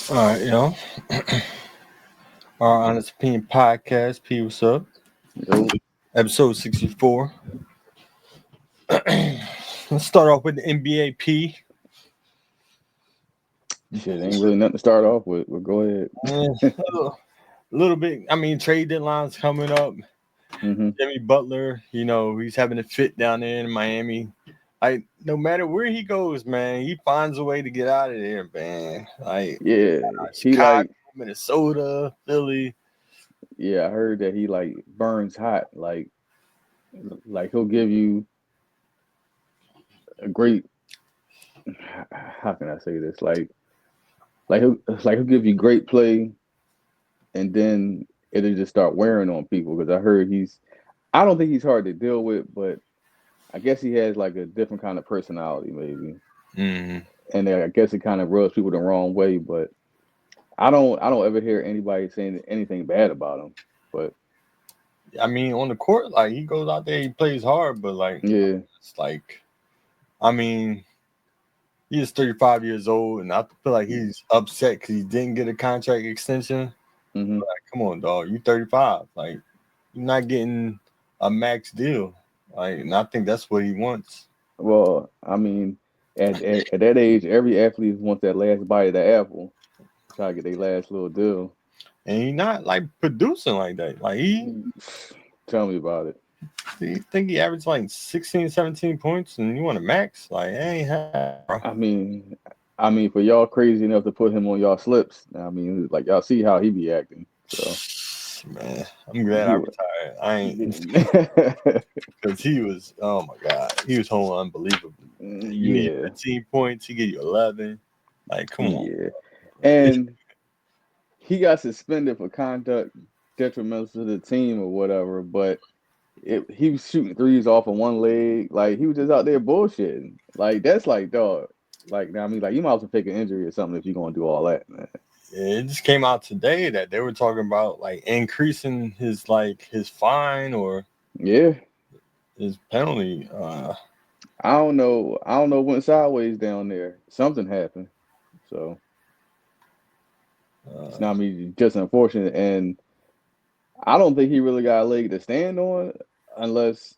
All right, our Honest Opinion Podcast. P, what's up? Yo, Episode 64. Let's start off with the NBA P. shit, ain't really nothing to start off with, but go ahead. A little bit. I mean, trade deadline's coming up. hmm Jimmy Butler, he's having a fit down there in Miami. Like, no matter where he goes, man, he finds a way to get out of there, man. Like, Yeah, he Chicago, like, Minnesota, Philly. yeah, I heard that he like burns hot. Like he'll give you a great. How can I say this? Like he'll give you great play, and then it'll just start wearing on people. Because I heard I don't think he's hard to deal with, but I guess he has like a different kind of personality, maybe, Mm-hmm. and I guess it kind of rubs people the wrong way. But I don't ever hear anybody saying anything bad about him. But I mean, on the court, like he goes out there, he plays hard, but like yeah, it's like, I mean, he is 35 years old, and I feel like he's upset because he didn't get a contract extension. hmm Like, come on, dog, you 35, like you're not getting a max deal, like, and I think that's what he wants. well, I mean, at that age, every athlete wants that last bite of the apple, try to get their last little deal. And he's not like producing like that. Like Tell me about it. he think he averaged like 16, 17 points, and you want a max? Like, ain't happening, bro. I mean, I mean, for y'all crazy enough to put him on y'all slips. I mean, like y'all see how he be acting. So Man, I'm glad I he, retired. I ain't yeah, because he was, oh my god, he was home unbelievable. You need 15 points, he give you 11. Like, come on. yeah, and he got suspended for conduct detrimental to the team or whatever, but he was shooting threes off of one leg. Like he was just out there bullshitting. Like that's like dog. Like I mean, like you might as well take an injury or something if you're gonna do all that, man. It just came out today that they were talking about like increasing his fine or Yeah, his penalty. I don't know. Went sideways down there. Something happened. So it's Uh, not me. Just unfortunate, and I don't think he really got a leg to stand on unless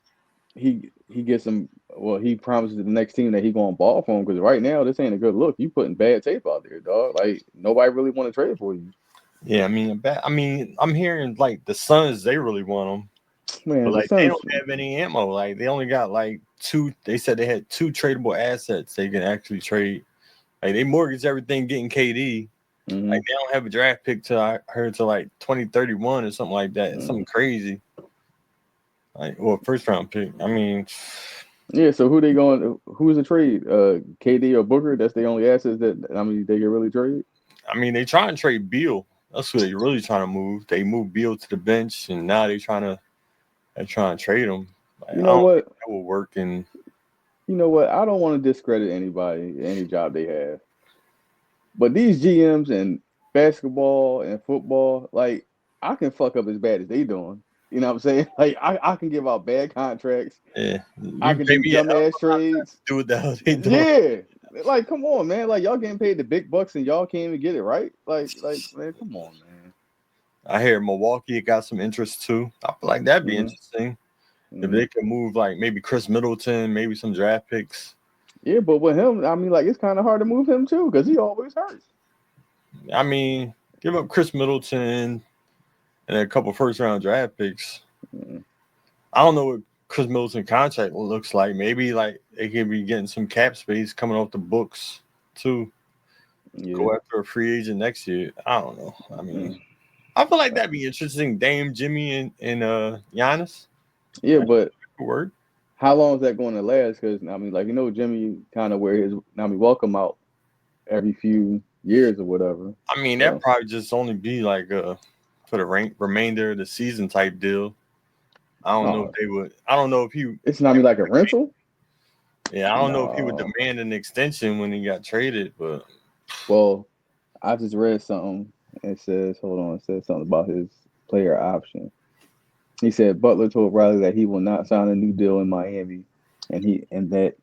he gets some. Well, he promises the next team that he gonna ball for him because right now this ain't a good look. You putting bad tape out there, dog. Like nobody really want to trade for you. yeah, I'm hearing like the Suns they really want him, but Man, the like they don't Suns. have any ammo. Like they only got like two. They said they had two tradable assets they can actually trade. Like they mortgage everything getting KD. hmm Like they don't have a draft pick till I heard to like 2031 or something like that. It's something crazy. Like, well, first round pick. I mean, Yeah. So who they going? Who's the trade? KD or Booker? That's the only assets that I mean they can really trade. they trying to trade Beal. That's who they really trying to move. They moved Beal to the bench, and now they're trying to trade him. Like, You I know don't think what? that will work. And You know what? I don't want to discredit anybody, any job they have, but these GMs and basketball and football, like I can fuck up as bad as they doing. You know what I'm saying? Like I can give out bad contracts. yeah, I you can can pay do me a hell of dumbass a lot to trades. do what the hell they doing. Yeah. Like, come on, man. Like y'all getting paid the big bucks and y'all can't even get it right. Like, man, come on, man. I hear Milwaukee got some interest too. I feel like that'd be hmm interesting if hmm they could move like maybe Chris Middleton, maybe some draft picks. Yeah, but with him, I mean, like it's kind of hard to move him too because he always hurt. I mean, give up Chris Middleton and a couple first round draft picks. Mm, I don't know what Chris Middleton contract looks like. Maybe like they could be getting some cap space coming off the books to yeah. go after a free agent next year. I don't know. I mean, Mm. I feel like that'd be interesting. Dame, Jimmy, and Giannis. Yeah, That but could work. how long is that going to last? Because I mean, like Jimmy kind of wear his welcome out every few years or whatever. I mean, that So probably just only be like for the remainder of the season type deal. I don't know if no, they would. I don't know if he. it's not like a rental. Yeah, I don't know if he would No. demand an extension when he got traded, but Well, I just read something. It says, hold on, it says something about his player option. He said Butler told Riley that he will not sign a new deal in Miami, and that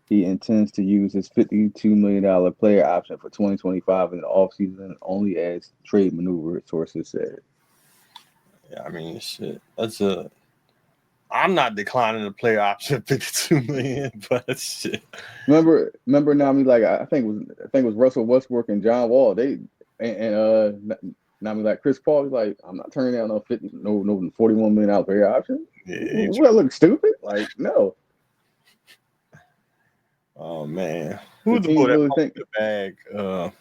he intends to use his $52 million player option for 2025 in the offseason only as trade maneuver, sources said. Yeah, I mean, shit. I'm not declining the player option 52 million, but shit. Remember, Nami, like I think it was Russell Westbrook and John Wall. They Nami, like Chris Paul was like, I'm not turning down no $41 million player option. Yeah, Well, look stupid. Like, no. oh man, The who's the boy team that really pumped think. the bag?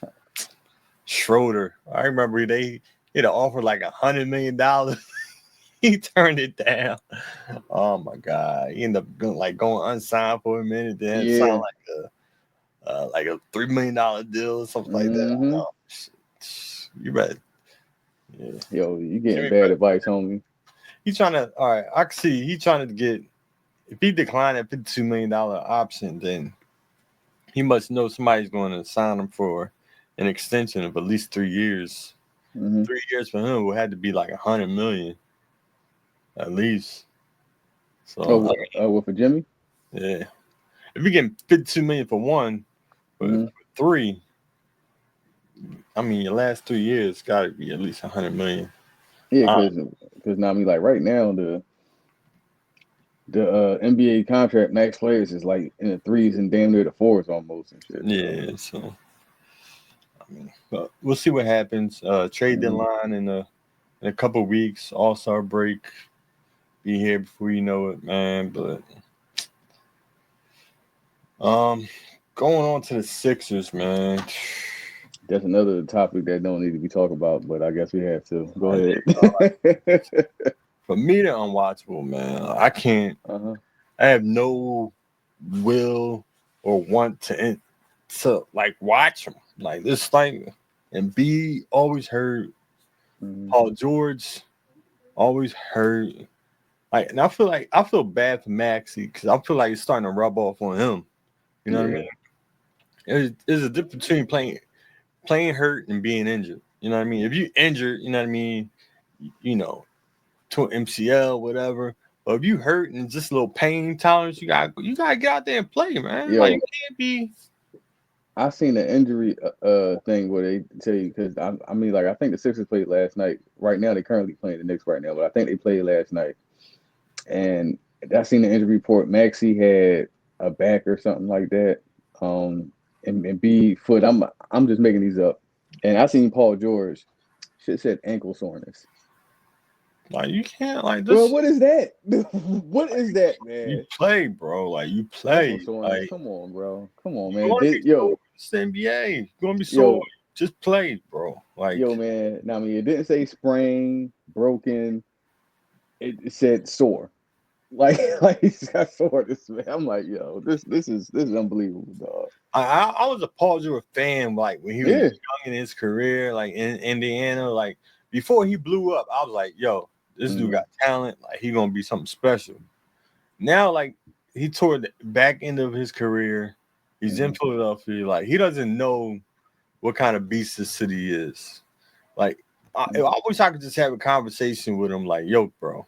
Schroeder. I remember they had offered like $100 million. He turned it down. Oh my god, he ended up going unsigned for a minute. Then Yeah. signed like a $3 million deal or something like that. Mm-hmm. Oh, you better. Yeah. Yo, you getting Jimmy bad Butler, advice, homie. he's trying to. All right, I can see he's trying to get. If he declined that $52 million option, then he must know somebody's going to sign him for an extension of at least 3 years. Mm-hmm. 3 years for him would have to be like $100 million at least. So For Jimmy? yeah, if you get 52 million for one, but Mm-hmm. for three, I mean your last 3 years got to be at least 100 million. Yeah, because now I mean, like right now the NBA contract max players is like in the threes and damn near the fours almost and shit. Yeah, so I mean, but we'll see what happens. Trade deadline in a couple of weeks. All-Star break be here before you know it, man. But going on to the Sixers, man. That's another topic that don't need to be talked about, but I guess we have to. Go ahead. For me, they're unwatchable, man. I can't. Uh-huh. I have no will or want to like watch them. Like this, like and B always hurt. Paul George always hurt. Like, and I feel bad for Maxey because I feel like it's starting to rub off on him. You know what I mean? There's a difference between playing hurt and being injured. You know what I mean? If you injured, you know what I mean. You know, to MCL, whatever. But if you hurt and just a little pain tolerance, you gotta get out there and play, man. Yo, like you can't be. I seen an injury thing where they tell you because I mean like I think the Sixers played last night. Right now they're currently playing the Knicks right now, but I think they played last night. And I seen the injury report. Maxey had a back or something like that. And B foot. I'm just making these up. And I seen Paul George. Shit said ankle soreness. Like you can't like Bro, this. what is that? What is that, man? You play, bro. Like you play. Like come on, bro. Come on, you man. want to be Yo, it's the NBA. You're gonna be sore. Just play, bro. Like yo, man. Now, I mean, it didn't say sprain, broken. It said sore. Like he's got soreness, man. I'm like, yo, this is unbelievable, dog. I was a Paul George fan, like when he was young in his career, like in Indiana. Like before he blew up, I was like, yo, this dude got talent. Like he gonna be something special. Now, like he toward the back end of his career, he's in Philadelphia. Like he doesn't know what kind of beast the city is. Like I wish I could just have a conversation with him. Like, yo, bro,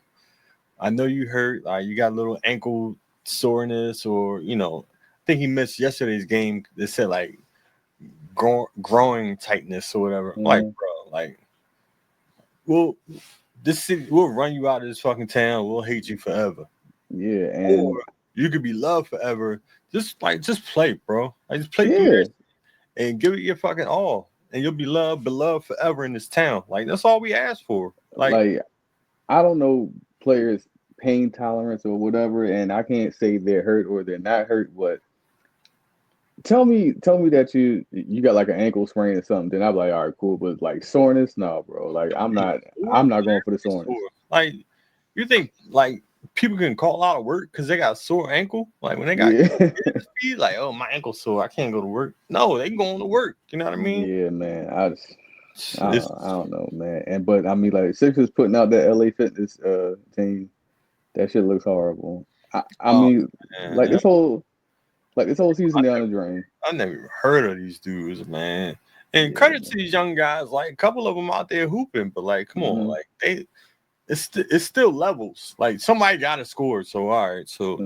I know you hurt. You got a little ankle soreness, or I think he missed yesterday's game. They said like growing tightness or whatever. Like, bro, like, this city, we'll run you out of this fucking town. We'll hate you forever. Yeah, and or you could be loved forever. Just play, bro. Like, just play through this and give it your fucking all, and you'll be beloved forever in this town. Like that's all we ask for. Like I don't know players' pain tolerance or whatever, and I can't say they're hurt or they're not hurt, but tell me that you got like an ankle sprain or something, then I'm like, all right, cool. But like soreness, no, bro. Like I'm not going for the soreness. Like you think like people can call out of work because they got a sore ankle? Like when they got speed, like, oh, my ankle's sore, I can't go to work. No, they going to work. You know what I mean? Yeah, man. I don't know, man. But I mean, like Sixers putting out that LA Fitness team, that shit looks horrible. I mean, man. like this whole season down the drain. I never even heard of these dudes, man. And credit to these young guys, like a couple of them out there hooping, but like, come on, like it's still levels. Like somebody got to score, so all right, so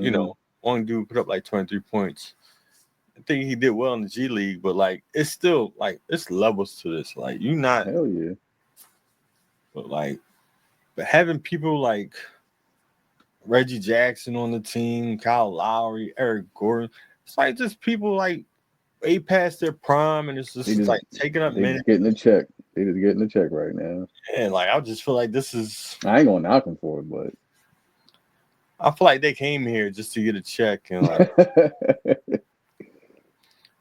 one dude put up like 23 points. I think he did well in the G League, but like it's still like it's levels to this. Like you not hell yeah. But having people like Reggie Jackson on the team, Kyle Lowry, Eric Gordon, it's like just people like way past their prime, and it's just like taking up minutes. Just getting a check. They just getting a check right now. And like I just feel like this is. I ain't gonna knock them for it, but I feel like they came here just to get a check, and like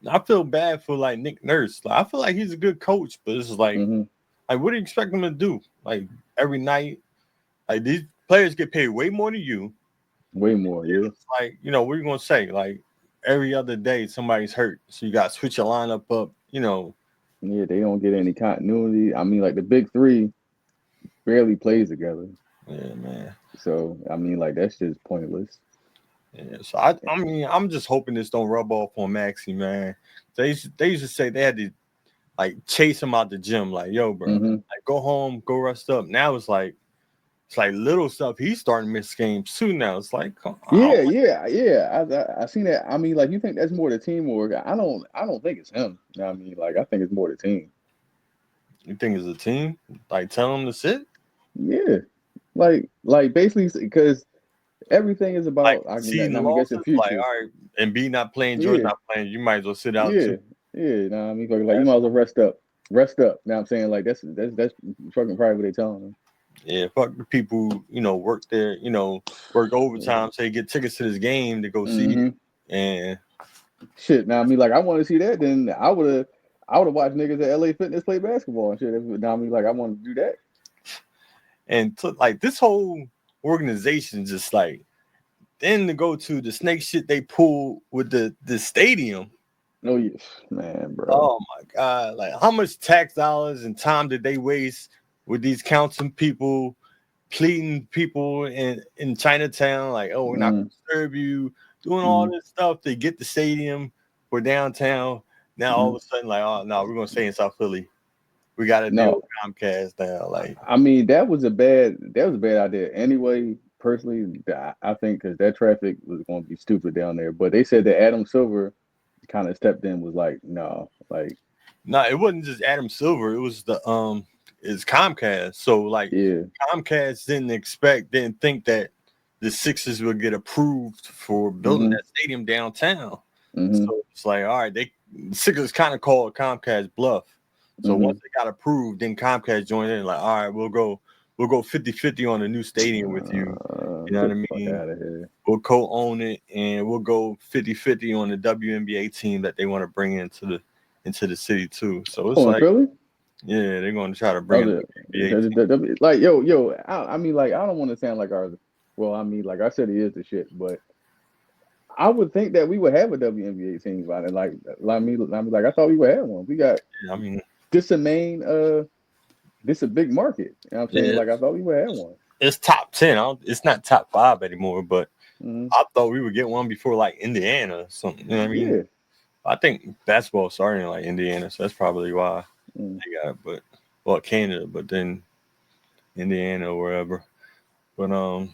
I feel bad for like Nick Nurse. Like, I feel like he's a good coach, but it's like, like what do you expect him to do? Like every night, like these players get paid way more than you. Way more, yeah. It's like, you know, what are you gonna say? Like every other day somebody's hurt, so you got to switch your lineup up. You know. Yeah, they don't get any continuity. I mean, like the big three barely plays together. Yeah, man. So I mean, like that's just pointless. Yeah, so I mean, I'm just hoping this don't rub off on Maxie, man. They used to say they had to like chase him out the gym, like, yo, bro, like go home, go rest up. Now it's like little stuff. He's starting to miss games too now. It's like, yeah. I seen that. I mean, like you think that's more the teamwork? I don't think it's him. You know what I mean, like I think it's more the team. You think it's a team? Like tell him to sit? Yeah, like basically because. Everything is about like, I guess the future. Like, all right, and B not playing, George not playing, you might as well sit out too. Yeah, nah, I mean, like you might as well rest up. Now I'm saying like that's fucking probably what they telling them. Yeah, fuck the people, you know, work there, you know, work overtime, so they get tickets to this game to go see it. And shit, now I mean, like I want to see that, then I would have watched niggas at LA Fitness play basketball and shit. Now I mean, like I want to do that. And like this whole organization just like then to go to the snake shit they pull with the stadium. Oh yes, man, bro. Oh my god! Like how much tax dollars and time did they waste with these council people pleading people in Chinatown? Like, oh, we're not gonna disturb you, doing all this stuff to get the stadium for downtown. Now all of a sudden, like, oh no, we're gonna stay in South Philly. We got to deal with Comcast now. Like, I mean, that was a bad idea anyway. Personally, I think because that traffic was going to be stupid down there. But they said that Adam Silver kind of stepped in, was like, no, like, no, it wasn't just Adam Silver. It was it's Comcast. So like, Comcast didn't think that the Sixers would get approved for building that stadium downtown. So it's like, all right, the Sixers kind of called Comcast bluff. So once they got approved, then Comcast joined in. Like, all right, we'll go 50-50 on the new stadium with you. You know what I mean? We'll co-own it, and we'll go 50-50 on the WNBA team that they want to bring into the city too. So it's like, Philly? Yeah, they're going to try to bring in the NBA team. Like, yo, I mean, like, I don't want to sound like ours. Well, I mean, like I said, he is the shit, but I would think that we would have a WNBA team by then. Like I thought we would have one. We got. I mean. This a big market. You know what I'm saying? Like I thought we would have one. It's top 10. It's not top 5 anymore, but I thought we would get one before like Indiana or something. You know what I mean? Yeah. I think basketball started in like Indiana, so that's probably why they got it. But Canada, but then Indiana or wherever. But I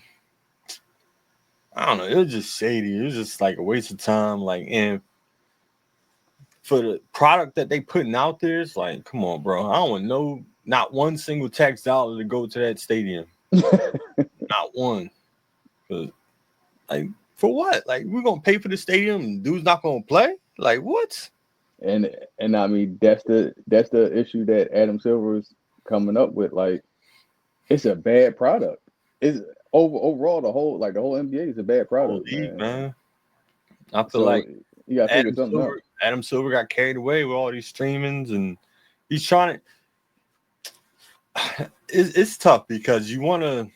don't know. It was just shady. It was just like a waste of time. Like, and for the product that they putting out there, it's like, come on, bro. I don't want not one single tax dollar to go to that stadium. Not one. But, like, for what? Like, we're gonna pay for the stadium and dude's not gonna play? Like, what? And I mean, that's the issue that Adam Silver is coming up with. Like, it's a bad product. It's overall the whole NBA is a bad product, man. I feel like you gotta figure something out. Adam Silver got carried away with all these streamings, and he's trying to. It's tough because you want to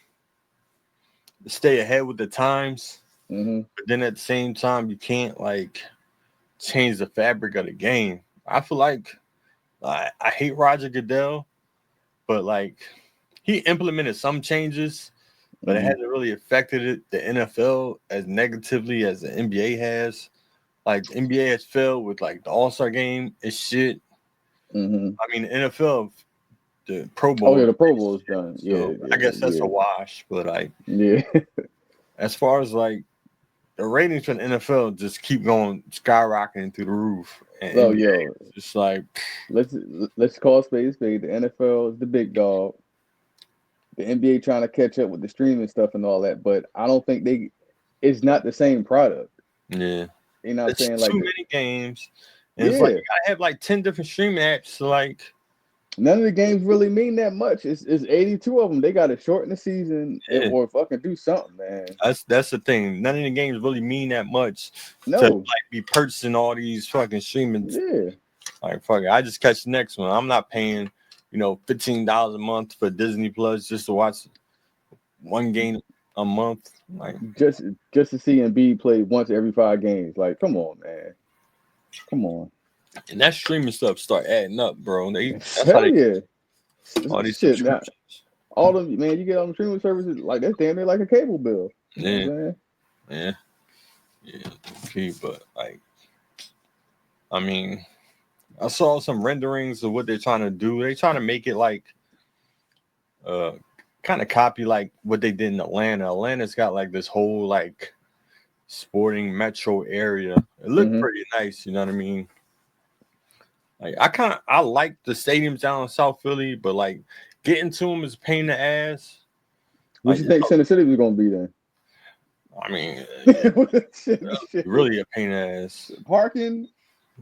stay ahead with the times, but then at the same time you can't like change the fabric of the game. I feel like I hate Roger Goodell, but like he implemented some changes, but it hasn't really affected the NFL as negatively as the NBA has. Like the NBA has failed with like the All-Star game is shit. I mean, the NFL, the Pro Bowl. Oh yeah, the Pro Bowl is done. So I guess that's a wash. But like, as far as like the ratings for the NFL just keep going skyrocketing through the roof. And So NBA, it's like let's call spade a spade. The NFL is the big dog. The NBA trying to catch up with the streaming stuff and all that, but I don't think it's not the same product. Yeah. You know what I'm saying? Too Like many games. And it's like you gotta have like 10 different streaming apps. So like none of the games really mean that much. It's 82 of them. They gotta shorten the season or fucking do something, man. That's the thing. None of the games really mean that much to like be purchasing all these fucking streaming. Yeah. Like fuck it. I just catch the next one. I'm not paying, $15 a month for Disney Plus just to watch one game a month. Like just to see Embiid play once every 5 games. Like, come on, man. Come on. And that streaming stuff start adding up, bro. Hell yeah. All these shit now. All them, man, you get on the streaming services, like that's damn near like a cable bill. You know what I'm saying? Yeah. Okay, but like, I mean, I saw some renderings of what they're trying to do. They're trying to make it like kind of copy like what they did in Atlanta. Atlanta's got like this whole like sporting metro area. It looked pretty nice, you know what I mean? Like I like the stadiums down in South Philly, but like getting to them is a pain in the ass. What you think Center City was gonna be then? I mean, really a pain in the ass. Parking,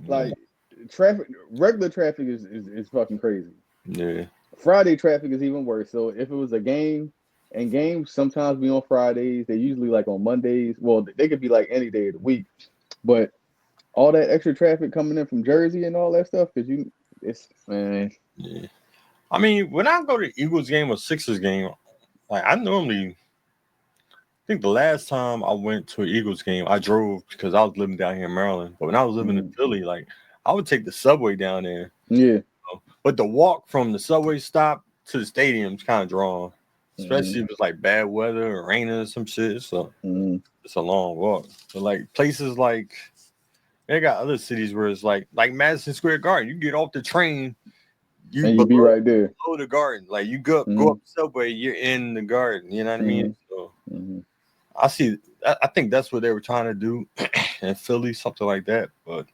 like traffic, regular traffic is fucking crazy. Yeah. Friday traffic is even worse. So if it was a game, and games sometimes be on Fridays, they usually like on Mondays. Well, they could be like any day of the week, but all that extra traffic coming in from Jersey and all that stuff, because it's man. Yeah. I mean, when I go to Eagles game or Sixers game, like I think the last time I went to an Eagles game, I drove because I was living down here in Maryland. But when I was living in Philly, like I would take the subway down there. Yeah. But the walk from the subway stop to the stadium is kind of drawn, especially if it's like bad weather or rain or some shit. So it's a long walk. But like places like they got other cities where it's like Madison Square Garden. You get off the train, you be right there. Below the garden. Like you go up the subway, you're in the garden. You know what I mean? So I see. I think that's what they were trying to do in Philly, something like that. But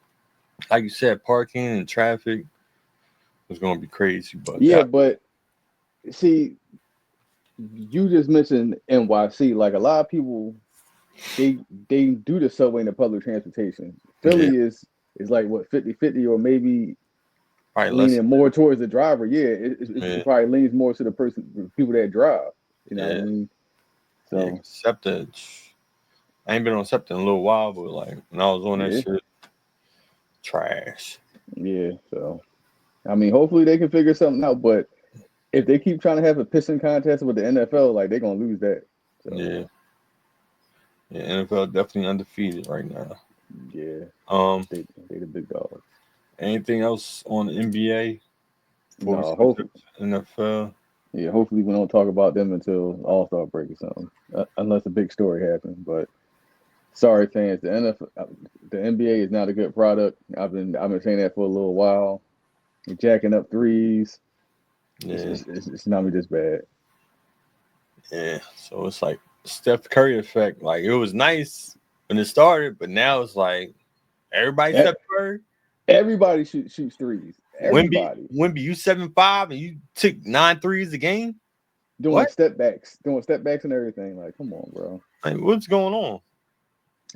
like you said, parking and traffic was going to be crazy. But but see, you just mentioned NYC. Like a lot of people, they do the subway and the public transportation. Philly is like what 50-50 or maybe leaning more towards the driver. Yeah, it probably leans more to the people that drive. You know what I mean? So SEPTA, I ain't been on SEPTA in a little while, but like when I was on that shit, trash. Yeah, so I mean, hopefully they can figure something out. But if they keep trying to have a pissing contest with the NFL, like they're gonna lose that. So. Yeah, NFL definitely undefeated right now. Yeah. They the big dogs. Anything else on the NBA? No, hopefully NFL. Yeah, hopefully we don't talk about them until All-Star break or something, unless a big story happens. But sorry, fans, the NBA is not a good product. I've been saying that for a little while. You're jacking up threes. Yeah, it's not this bad. Yeah, so it's like Steph Curry effect. Like it was nice when it started, but now it's like everybody Steph Curry. Everybody shoots threes. Everybody. Wemby, you 7'5" and you took 9 threes a game? Doing step backs and everything. Like, come on, bro. Like, what's going on?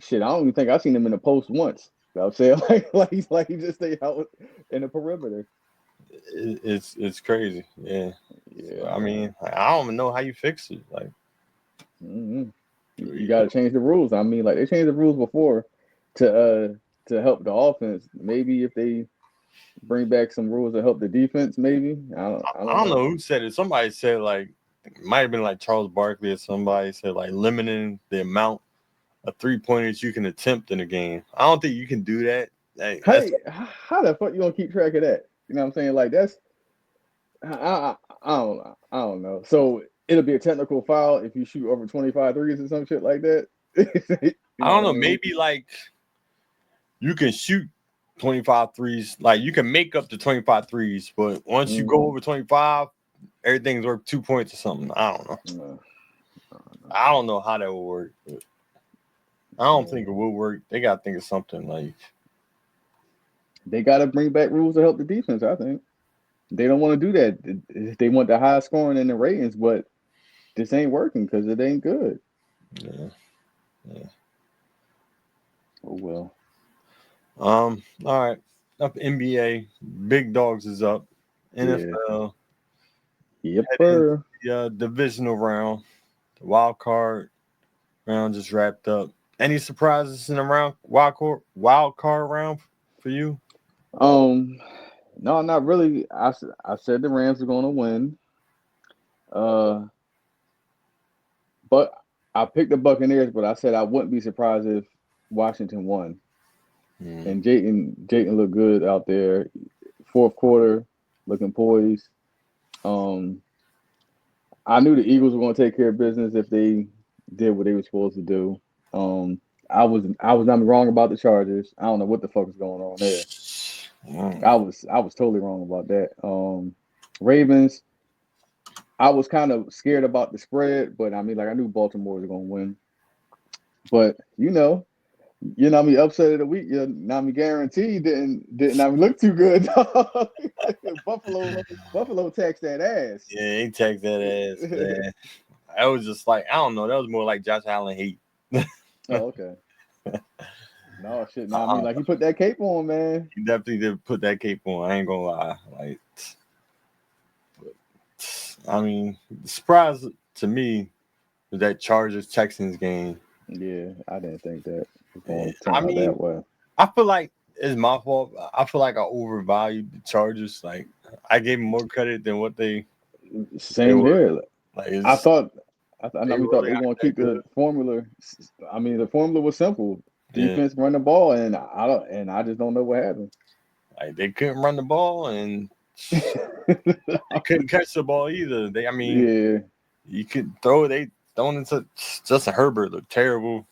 Shit, I don't even think I've seen him in the post once. You know what I'm saying? like he just stay out in the perimeter. It's crazy. Yeah. I mean, I don't even know how you fix it. Like, you got to change the rules. I mean, like they changed the rules before to help the offense. Maybe if they bring back some rules to help the defense, maybe. I don't know who said it. Somebody said like it might have been like Charles Barkley or somebody said like limiting the amount of 3-pointers you can attempt in a game. I don't think you can do that. Like, how the fuck you gonna keep track of that? You know what I'm saying? Like that's I don't know. So it'll be a technical foul if you shoot over 25 threes or some shit like that. I don't know. Maybe like you can shoot 25 threes. Like you can make up to 25 threes, but once you go over 25, everything's worth 2 points or something. I don't know. I don't know how that will work. But I don't think it will work. They got to think of something like they got to bring back rules to help the defense. I think they don't want to do that. They want the high scoring and the ratings, but this ain't working because it ain't good. yeah. Oh well. All right. Up NBA, big dogs is up. NFL Yep. heading the divisional round. The wild card round just wrapped up. Any surprises in the round wild card round for you? No, not really. I said the Rams are going to win. But I picked the Buccaneers, but I said I wouldn't be surprised if Washington won. And Jayton looked good out there. Fourth quarter, looking poised. I knew the Eagles were going to take care of business if they did what they were supposed to do. I was not wrong about the Chargers. I don't know what the fuck is going on there. I was totally wrong about that. Ravens, I was kind of scared about the spread, but I mean, like I knew Baltimore was going to win. But upset of the week. Guaranteed didn't look too good. Buffalo taxed that ass. Yeah, he taxed that ass, man. I was just like, I don't know. That was more like Josh Allen hate. Oh, okay. No shit. No, I mean, like he put that cape on, man. He definitely did put that cape on. I ain't gonna lie. Like, but, I mean, the surprise to me was that Chargers Texans game. Yeah, I didn't think that was going to turn out that way. I feel like it's my fault. I feel like I overvalued the Chargers. Like, I gave them more credit than what they. Same here. Like, we thought really they were going to keep the formula. I mean, the formula was simple: defense, run the ball, and I just don't know what happened. Like they couldn't run the ball, and they couldn't catch the ball either. You could throw it. They thrown into Justin Herbert looked terrible.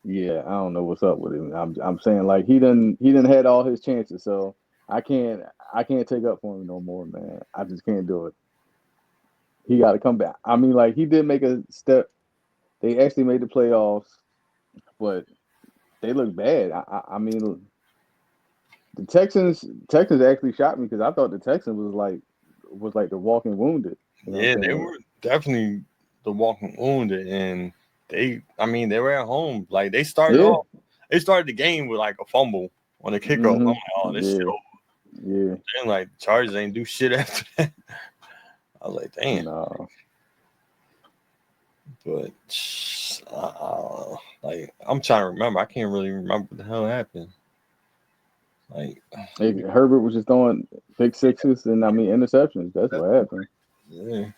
Yeah, I don't know what's up with him. I'm saying like he didn't had all his chances, so I can't take up for him no more, man. I just can't do it. He got to come back. I mean, like he did make a step. They actually made the playoffs, but they look bad. I mean, the Texans actually shocked me because I thought the Texans was like the walking wounded. Yeah, they were definitely the walking wounded, and they were at home. Like they started off, they started the game with like a fumble on the kickoff. I'm like, oh, this shit over. Yeah. Then like Chargers ain't do shit after that. I was like, damn. No. But like I'm trying to remember. I can't really remember what the hell happened. Like Herbert was just throwing pick sixes and interceptions. That's what happened. Yeah.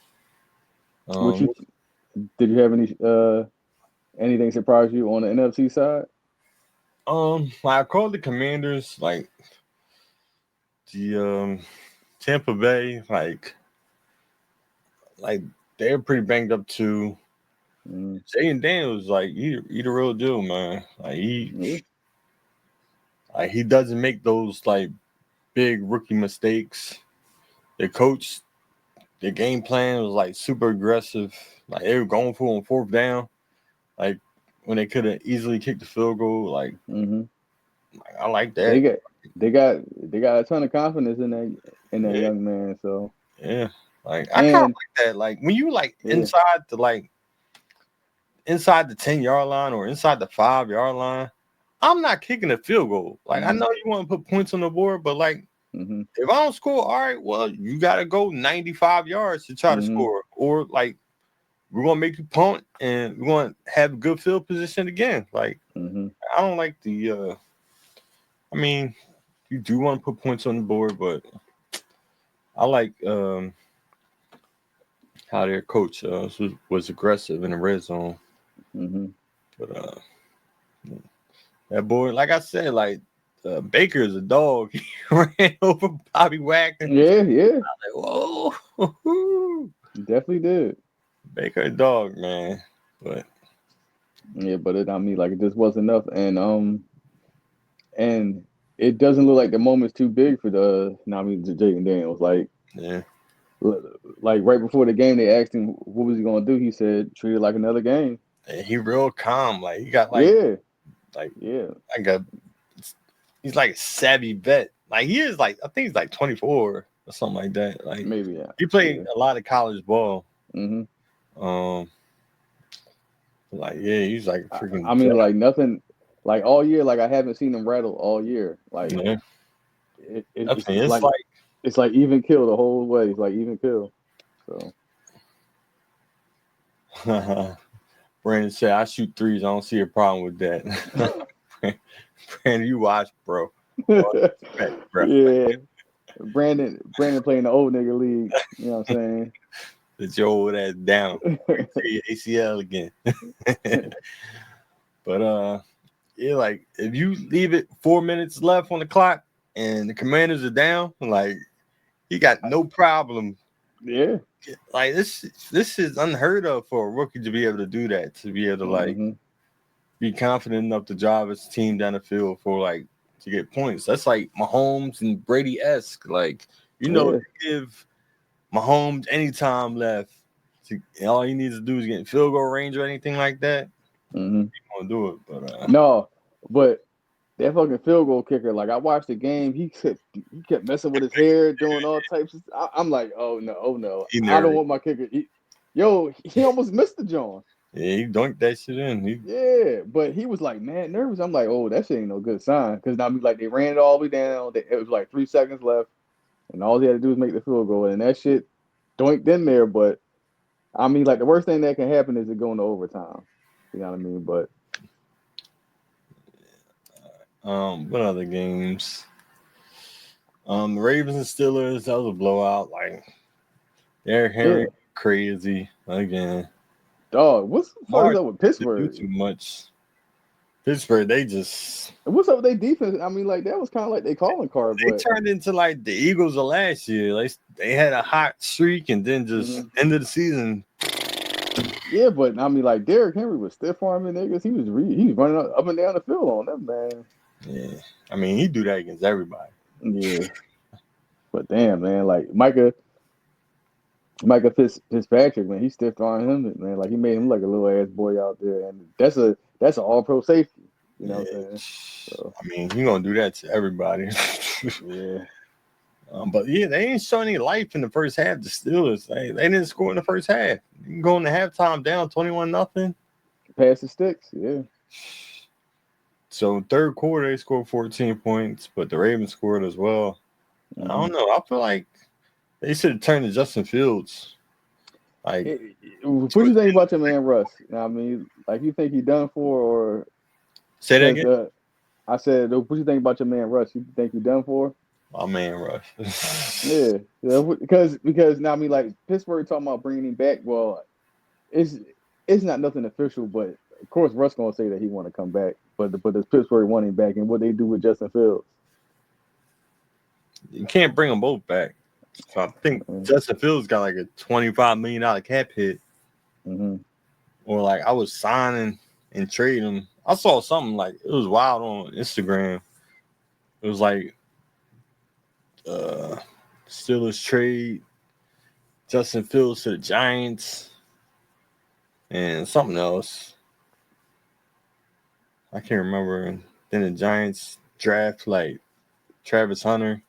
Did you have anything surprise you on the NFC side? I called the Commanders, like the Tampa Bay, like they're pretty banged up too. Jaden Daniels, like he the real deal, man. Like he doesn't make those like big rookie mistakes. The coach, the game plan was like super aggressive. Like they were going for on fourth down, like when they could have easily kicked the field goal. Like, I like that. They got a ton of confidence in that young man. So yeah, like I kind of like that. Like when you like inside the 10-yard line or inside the 5-yard line, I'm not kicking a field goal. Like I know you want to put points on the board, but like if I don't score, all right, well you got to go 95 yards to try to score, or like we're gonna make you punt and we're gonna have good field position again. Like I don't like the. I mean, you do want to put points on the board, but I like how their coach was aggressive in the red zone. But that boy, like I said, like Baker is a dog. He ran over Bobby Wagner. Yeah. I was like, whoa. Definitely did. Baker a dog, man. But it just wasn't enough, and it doesn't look like the moment's too big for Jaden Daniels. Like right before the game, they asked him what was he gonna do. He said, "Treat it like another game." And he real calm. Like he got Like, yeah, he's like a savvy vet. Like he is like I think he's like 24 or something like that. Like maybe he played a lot of college ball. Mm-hmm. Like he's like a freaking. I mean, like nothing, like all year, like I haven't seen him rattle all year. Like it's like even kill the whole way. It's like even kill. So. Brandon said, "I shoot threes. I don't see a problem with that." Brandon, you watch, bro. Bro. Yeah, Brandon playing the old nigga league. You know what I'm saying? It's your old ass down. ACL again. But yeah, like if you leave it 4 minutes left on the clock and the Commanders are down, like he got no problem. Yeah, like this is unheard of for a rookie to be able to do that. To be able to like be confident enough to drive his team down the field for like to get points. That's like Mahomes and Brady-esque. Like give Mahomes any time left. All he needs to do is get in field goal range or anything like that. He's gonna do it, but no, but that fucking field goal kicker. Like I watched the game, he kept messing with his hair, doing all types of. I'm like, oh no, I don't want my kicker. He almost missed the joint. Yeah, he dunked that shit in. Yeah, but he was like mad nervous. I'm like, oh, that shit ain't no good sign. Because now, like, they ran it all the way down. It was like 3 seconds left, and all he had to do was make the field goal, and that shit doinked in there. But I mean, like, the worst thing that can happen is it going to overtime. You know what I mean? But what other games? The Ravens and Steelers. That was a blowout. Like, Derrick Henry crazy again. Dog, what's the fuck up with Pittsburgh? Too much. Pittsburgh, they just. What's up with their defense? I mean, like that was kind of like their calling card. They turned into like the Eagles of last year. Like they had a hot streak, and then just end of the season. Yeah, but I mean, like Derrick Henry was stiff arming niggas. He was running up and down the field on them, man. Yeah, I mean he do that against everybody. Yeah, but damn, man, like Micah Fitzpatrick, man, he stiff armed him, man. Like he made him like a little ass boy out there, and that's an all pro safety. You know what I'm saying? So, I mean, you gonna do that to everybody. Yeah. But yeah, they ain't show any life in the first half. The Steelers, they didn't score in the first half. You can go into halftime down 21-0. Pass the sticks, yeah. So third quarter they scored 14 points, but the Ravens scored as well. I don't know. I feel like they should have turned to Justin Fields. Like, what do you think about your man Russ? I mean, like, you think he done for, or say that again? I said, what do you think about your man Russ? You think he done for? My man Russ. yeah, because now I mean, like Pittsburgh talking about bringing him back. Well, it's not nothing official, but of course Russ gonna say that he want to come back. But does Pittsburgh want him back, and what they do with Justin Fields? You can't bring them both back. So I think Justin Fields got like a $25 million cap hit. Or like I was signing and trading him. I saw something like it was wild on Instagram. It was like Steelers trade Justin Fields to the Giants and something else. I can't remember. And then the Giants draft like Travis Hunter.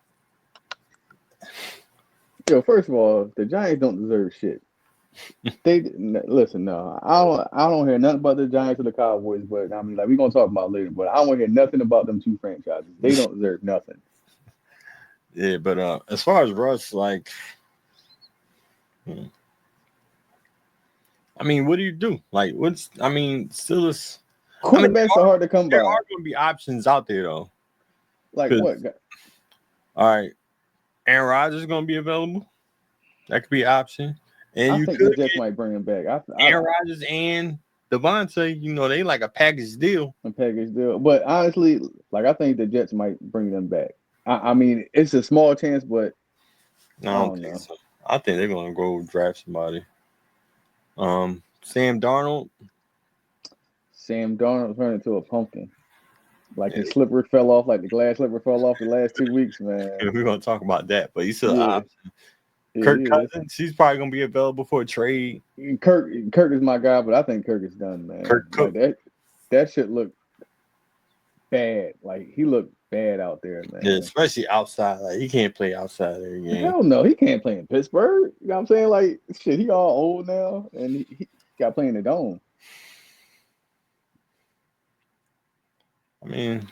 Yo, first of all, the Giants don't deserve shit. Listen. No, I don't hear nothing about the Giants or the Cowboys. But I mean, like we're gonna talk about it later. But I don't want to hear nothing about them two franchises. They don't deserve nothing. Yeah, but as far as Russ, like, I mean, what do you do? Like, Steelers. Quarterbacks are hard to come by. There are going to be options out there, though. Like what? All right, Aaron Rodgers is going to be available. That could be an option. And I think the Jets might bring him back. Aaron Rodgers and Devontae, they like a package deal. But honestly, like I think the Jets might bring them back. I mean, it's a small chance, but I don't think so. I think they're going to go draft somebody. Sam Darnold turned into a pumpkin. Like his slipper fell off, like the glass slipper fell off the last 2 weeks, man. We're going to talk about that, but he's still an option. Kirk Cousins, he's probably going to be available for a trade. Kirk is my guy, but I think Kirk is done, man. Kirk Cook. Like that shit look bad. Like he looked bad out there, man. Yeah, especially outside. Like he can't play outside every game. Hell no, he can't play in Pittsburgh. You know what I'm saying? Like shit, he all old now, and he got to play in the dome. I mean,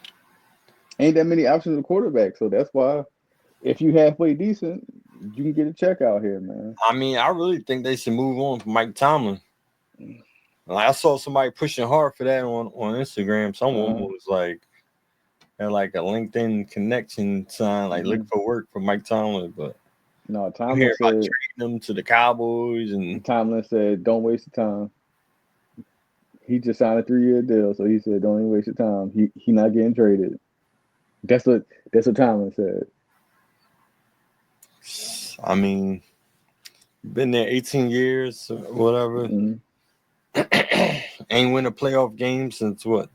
ain't that many options of quarterback, so that's why if you halfway decent, you can get a check out here, man. I mean, I really think they should move on from Mike Tomlin. Like I saw somebody pushing hard for that on Instagram. Someone was like, had like a LinkedIn connection sign, like look for work for Mike Tomlin. But no, Tomlin said trading them to the Cowboys, and Tomlin said, "Don't waste the time." He just signed a 3-year deal, so he said, "Don't even waste your time." He not getting traded. That's what Tomlin said. I mean, been there 18 years, or whatever. Ain't win a playoff game since what?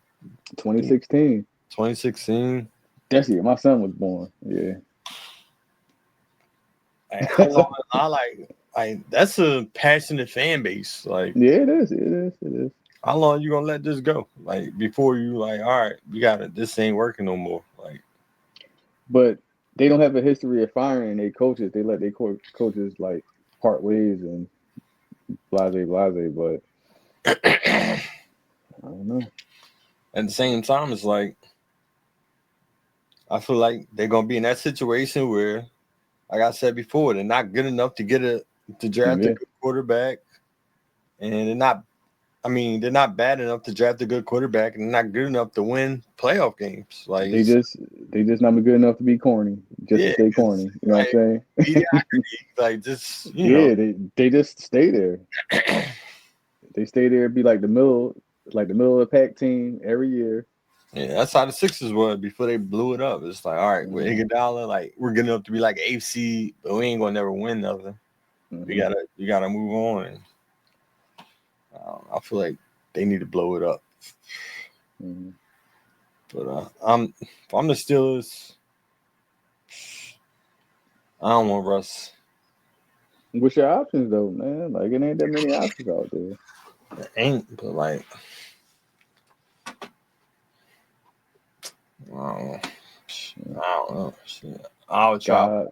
2016. 2016. That's the year my son was born. Yeah. How long? I that's a passionate fan base. Like, yeah, it is. How long you gonna let this go? Like before you like, all right, we got it. This ain't working no more. Like, but they don't have a history of firing their coaches. They let their coaches like part ways and blase. But I don't know. At the same time, it's like I feel like they're gonna be in that situation where, like I said before, they're not good enough to draft a good quarterback, and they're not. I mean, they're not bad enough to draft a good quarterback, and they're not good enough to win playoff games. Like they just not good enough to be corny, to stay corny. You know what I'm saying? Mediocrity, like just know. They just stay there. They stay there, be like the middle of the pack team every year. Yeah, that's how the Sixers were before they blew it up. It's like, all right, with Iguodala, like we're good enough to be like AFC, but we ain't gonna never win nothing. We gotta move on. And, I feel like they need to blow it up. But if I'm the Steelers, I don't want Russ. What's your options though, man? Like it ain't that many options out there. It ain't, but like I don't know. Shit. I would try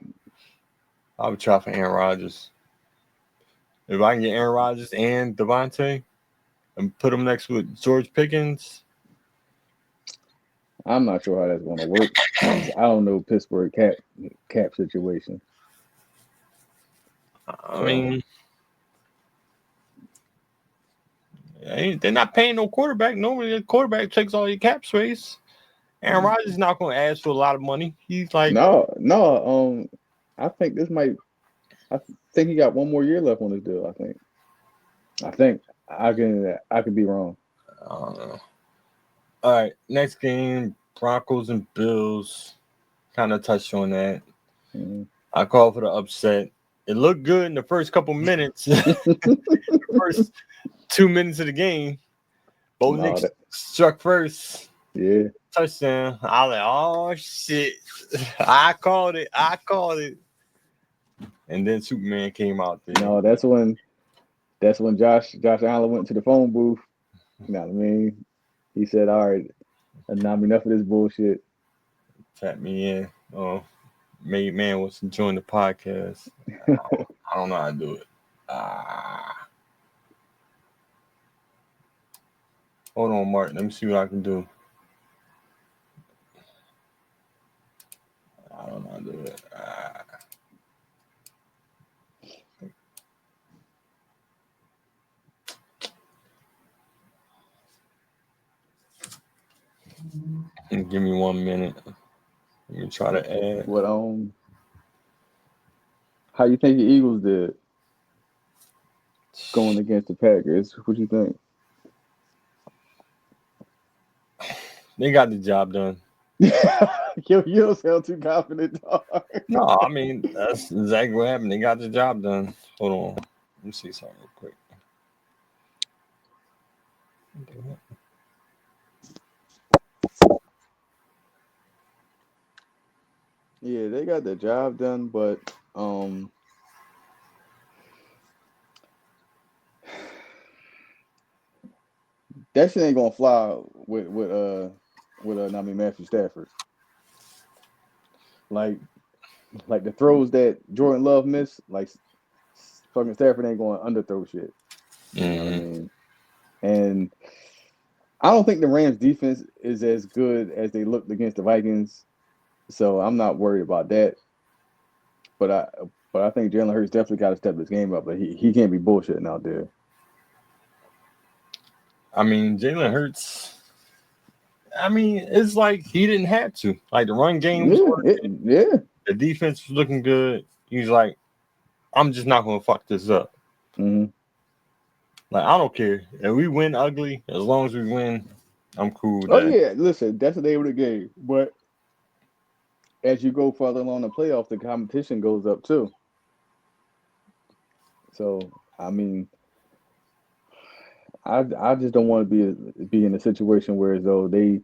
for Aaron Rodgers. If I can get Aaron Rodgers and Devontae and put them next with George Pickens, I'm not sure how that's going to work. I don't know Pittsburgh cap situation. I mean, they're not paying no quarterback. Normally, the quarterback takes all your cap space. Aaron Rodgers is not going to ask for a lot of money. He's like, no. I think this might. I think he got one more year left on his deal. I think I can be wrong. I don't know. All right, next game, Broncos and Bills. Kind of touched on that. I called for the upset. It looked good in the first couple minutes. The first 2 minutes of the game. Bo Nix struck first. Yeah. Touchdown. I was like, oh shit. I called it. And then Superman came out there. No, that's when Josh Allen went to the phone booth. You know what I mean? He said, all right, enough of this bullshit. Tap me in. Oh, Made Man wants to join the podcast. I don't know how to do it. Hold on, Mark. Let me see what I can do. I don't know how to do it. Give me 1 minute. Let me try to add. What how you think the Eagles did going against the Packers? What you think? They got the job done. Yo, you don't sound too confident, dog. No, I mean that's exactly what happened. They got the job done. Hold on. Let me see something real quick. Yeah, they got the job done, but that shit ain't gonna fly with with Matthew Stafford. Like the throws that Jordan Love missed, like fucking Stafford ain't going underthrow shit. You know what I mean? And I don't think the Rams defense is as good as they looked against the Vikings, so I'm not worried about that. But I think Jalen Hurts definitely got to step his game up, but he can't be bullshitting out there. I mean, Jalen Hurts. I mean, it's like he didn't have to. Like the run game was working. The defense was looking good. He's like, I'm just not gonna fuck this up. Mm-hmm. Like I don't care if we win ugly. As long as we win, I'm cool with that. that. Yeah, listen, that's the name of the game. But as you go further along the playoff, the competition goes up too. So I mean, I just don't want to be in a situation where as though they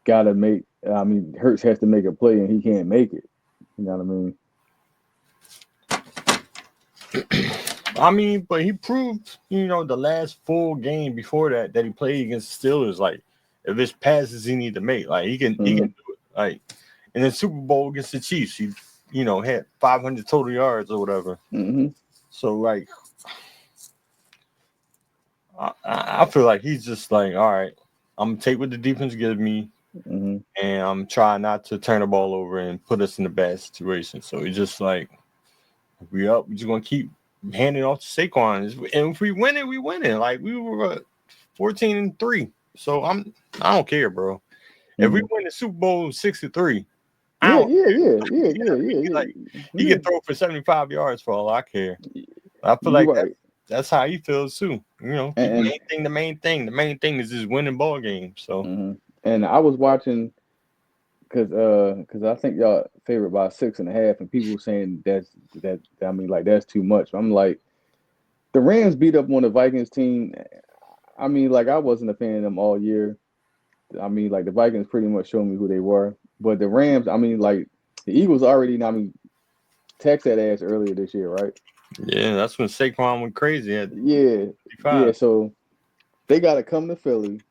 gotta make. I mean, Hurts has to make a play and he can't make it. You know what I mean? I mean, but he proved, the last full game before that he played against the Steelers. Like, if it's passes he need to make, like he can do it. Like, in the Super Bowl against the Chiefs, he, had 500 total yards or whatever. Mm-hmm. So like, I feel like he's just like, all right, I'm gonna take what the defense gives me, and I'm trying not to turn the ball over and put us in a bad situation. So he's just like, if we up, we're just gonna keep handing off to Saquon, and if we win it, we win it. Like we were 14-3, so I don't care, bro. If we win the Super Bowl 63, yeah. Like he can throw for 75 yards for all I care. I feel like that's how he feels too. Keep the main thing. The main thing is just winning ball games. So, and I was watching because I think y'all favored by 6.5, and people were saying that's too much. I'm like, the Rams beat up on the Vikings team. I mean, like I wasn't a fan of them all year. I mean, like the Vikings pretty much showed me who they were, but the Rams, I mean, like the Eagles already, taxed that ass earlier this year, right? Yeah, that's when Saquon went crazy. Yeah. So they got to come to Philly,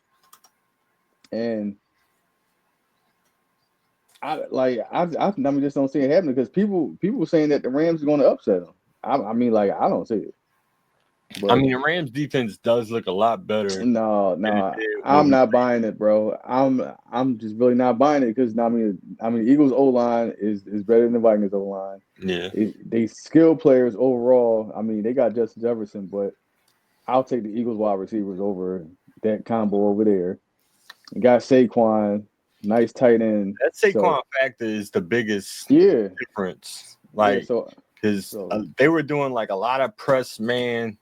and I just don't see it happening because people were saying that the Rams are going to upset them. I mean, like I don't see it. But, I mean, the Rams defense does look a lot better. No, I'm not buying it, bro. I'm just really not buying it because I mean, Eagles O line is better than the Vikings O line. Yeah, they skilled players overall. I mean, they got Justin Jefferson, but I'll take the Eagles wide receivers over that combo over there. You got Saquon, nice tight end. That Saquon factor is the biggest difference. Like, because they were doing like a lot of press man.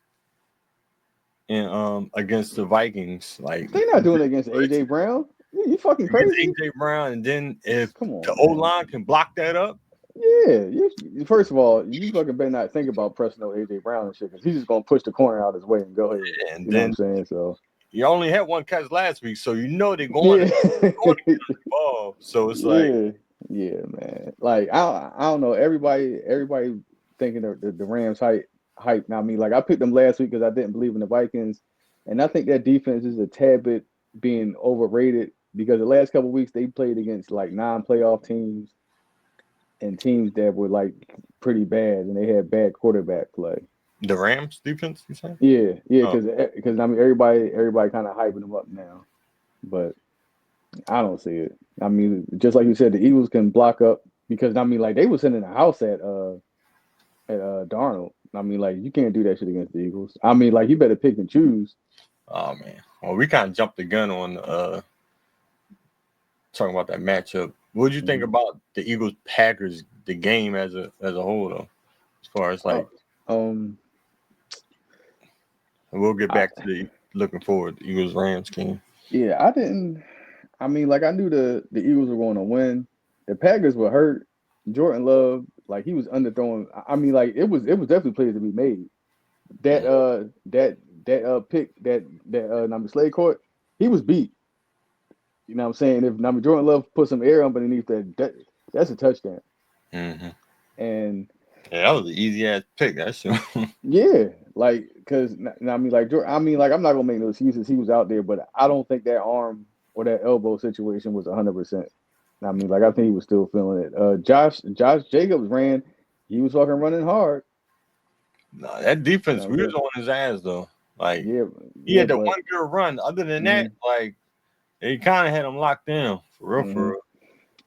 And against the Vikings, like they're not doing it against AJ Brown. You fucking crazy. AJ Brown, and then if the O line can block that up, first of all, you fucking better not think about pressing no AJ Brown and shit because he's just gonna push the corner out his way and go ahead. And you know what I'm saying? So you only had one catch last week, so they're going to get the ball. So it's like, yeah, man. Like I don't know. Everybody thinking the Rams hype. Now, I mean, like I picked them last week because I didn't believe in the Vikings, and I think that defense is a tad bit being overrated because the last couple of weeks they played against like non-playoff teams and teams that were like pretty bad, and they had bad quarterback play. The Rams defense, you say? Yeah, because I mean everybody kind of hyping them up now, but I don't see it. I mean, just like you said, the Eagles can block up because I mean, like they were sending a house at Darnold. I mean, like you can't do that shit against the Eagles. I mean, like you better pick and choose. Oh man, well we kind of jumped the gun on talking about that matchup. What did you think about the Eagles Packers, the game as a whole though, as far as like? We'll get back to the looking forward the Eagles Rams game. Yeah, I didn't. I mean, like I knew the Eagles were going to win. The Packers were hurt. Jordan Love, like he was underthrowing. I mean, like it was definitely plays to be made. That pick that Slade caught, he was beat. You know what I'm saying? If Jordan Love put some air underneath that's a touchdown. Mm-hmm. And that was an easy ass pick. That's yeah, like because I'm not gonna make no excuses. He was out there, but I don't think that arm or that elbow situation was 100%. I mean, like I think he was still feeling it. Josh Jacobs ran. He was fucking running hard. No, that defense, we was on his ass though. Like he had the one good run. Other than that, like they kind of had him locked down for real.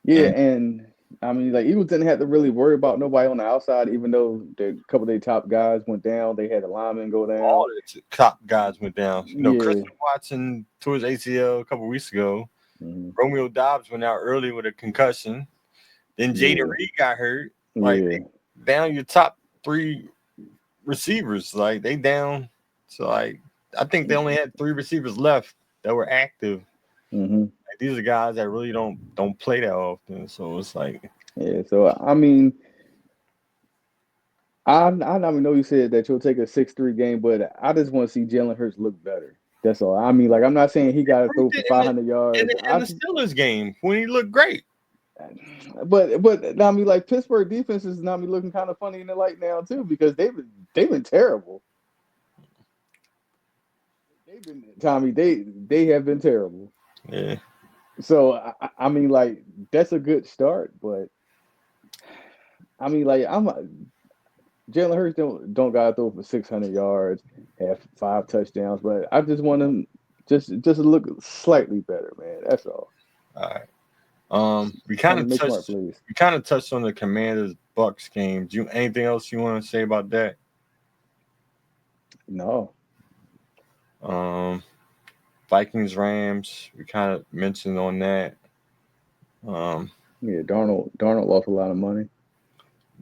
Yeah, and I mean, like Eagles didn't have to really worry about nobody on the outside, even though the couple of their top guys went down. They had a lineman go down. All the top guys went down. You know, Christian Watson tore his ACL a couple of weeks ago. Romeo Doubs went out early with a concussion. Then Jaden Reed got hurt. Like down your top 3 receivers. Like they down. So like I think they only had 3 receivers left that were active. Like, these are guys that really don't play that often. So it's like So I mean, I know you said that you'll take a 6-3 game, but I just want to see Jalen Hurts look better. That's all. I mean, like I'm not saying he got to throw for 500 yards. In the Steelers game when he looked great. But I mean, like Pittsburgh defense is not looking kind of funny in the light now too because they've been terrible. They have been terrible. Yeah. So I mean, like that's a good start, but I mean, like Jalen Hurts don't gotta throw for 600 yards, have 5 touchdowns, but I just want him just to look slightly better, man. That's all. All right. We kind of touched on the Commanders Bucks game. Anything else you want to say about that? No. Vikings Rams. We kind of mentioned on that. Darnold lost a lot of money.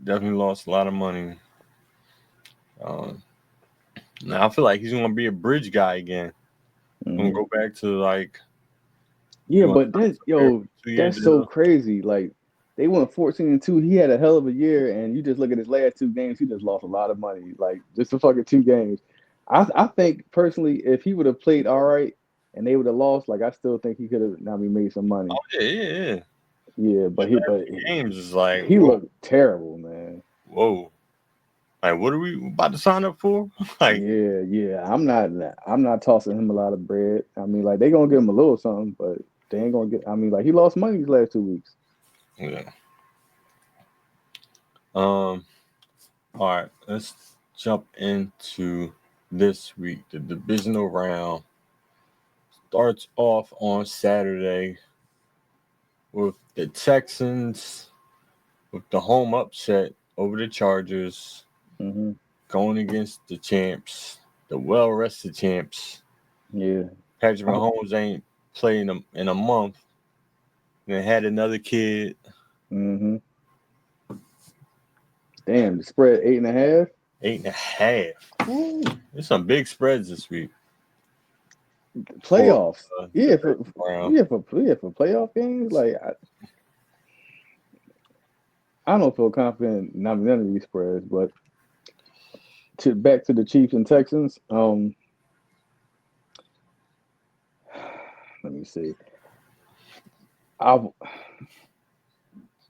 Definitely lost a lot of money. Now I feel like he's gonna be a bridge guy again. Gonna go back to like. Yeah, but that's so crazy. Like they went 14-2. He had a hell of a year, and you just look at his last 2 games. He just lost a lot of money. Like just the fucking 2 games. I think personally, if he would have played all right and they would have lost, like I still think he could have made some money. Oh yeah. Yeah, but games is like he looked terrible, man. Whoa. Like, what are we about to sign up for? Like, yeah. I'm not tossing him a lot of bread. I mean, like they gonna give him a little something, but they ain't gonna get. I mean, like he lost money these last 2 weeks. Yeah. All right. Let's jump into this week. The divisional round starts off on Saturday with the Texans with the home upset over the Chargers. Going against the champs, the well-rested champs. Yeah. Patrick Mahomes ain't playing in a month. And had another kid. Damn, the spread 8.5. 8.5. There's some big spreads this week. Playoffs. For playoff games, like I don't feel confident in none of these spreads, but back to the Chiefs and Texans. Let me see. The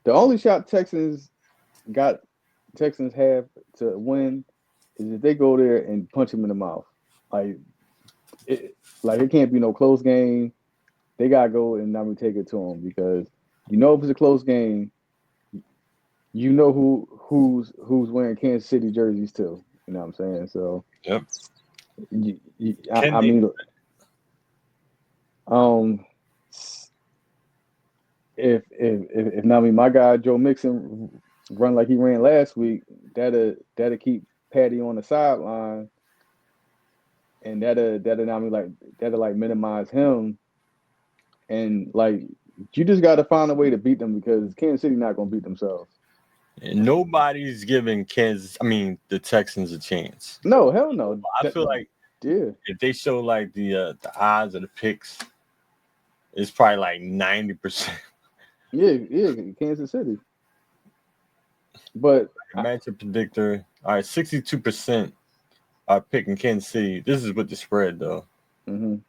only shot Texans have to win is if they go there and punch him in the mouth. Like it can't be no close game. They gotta go and take it to him because if it's a close game, who's wearing Kansas City jerseys too. You know what I'm saying? So yep. I mean, if my guy Joe Mixon run like he ran last week, that'll keep Patty on the sideline, and that'll minimize him, and like you just got to find a way to beat them because Kansas City not gonna beat themselves. And nobody's giving the Texans a chance. No, hell no. I feel like if they show like the odds of the picks, it's probably like 90%. Yeah, Kansas City. But matchup predictor, all right, 62% are picking Kansas City. This is with the spread though, and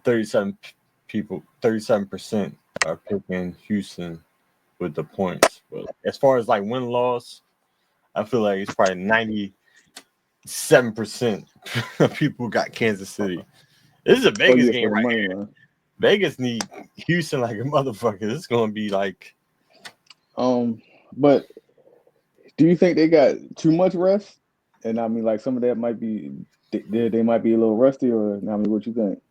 37% are picking Houston with the points. But as far as like win loss, I feel like it's probably 97% of people got Kansas City. This is a Vegas game right here. Vegas need Houston like a motherfucker. It's gonna be like. But do you think they got too much rest? And I mean, like some of that might be they might be a little rusty, or I mean, what you think?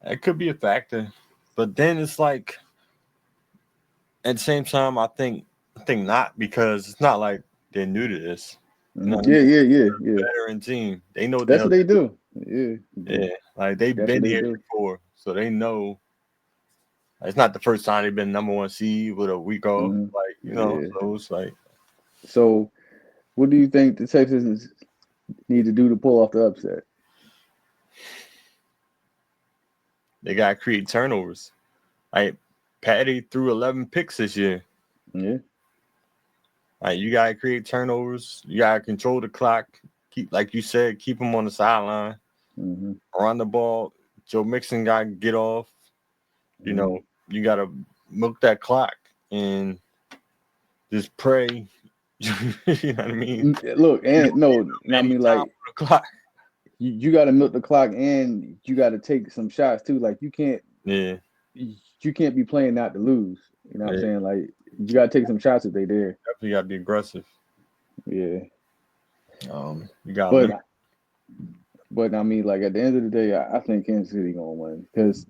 It could be a factor, but then it's like at the same time, I think not, because it's not like they're new to this. You know what I mean? Yeah. Veteran team, they know what the That's hell what they do. Yeah, yeah, like they've that's been what they here do. before, so they know. It's not the first time they've been number one seed with a week off, like Yeah. So it's like. So, what do you think the Texans need to do to pull off the upset? They gotta create turnovers. Like Patty threw 11 picks this year. Yeah. Like you gotta create turnovers. You gotta control the clock. Keep, like you said, keep them on the sideline. Run the ball. Joe Mixon gotta get off. You know, you gotta milk that clock and just pray. You know what I mean? Look, and no, I mean like clock. You got to milk the clock, and you got to take some shots too. Like you can't be playing not to lose. You know what I'm saying? Like you got to take some shots if they there. Definitely got to be aggressive. Yeah. You got. But I mean, like at the end of the day, I think Kansas City gonna win because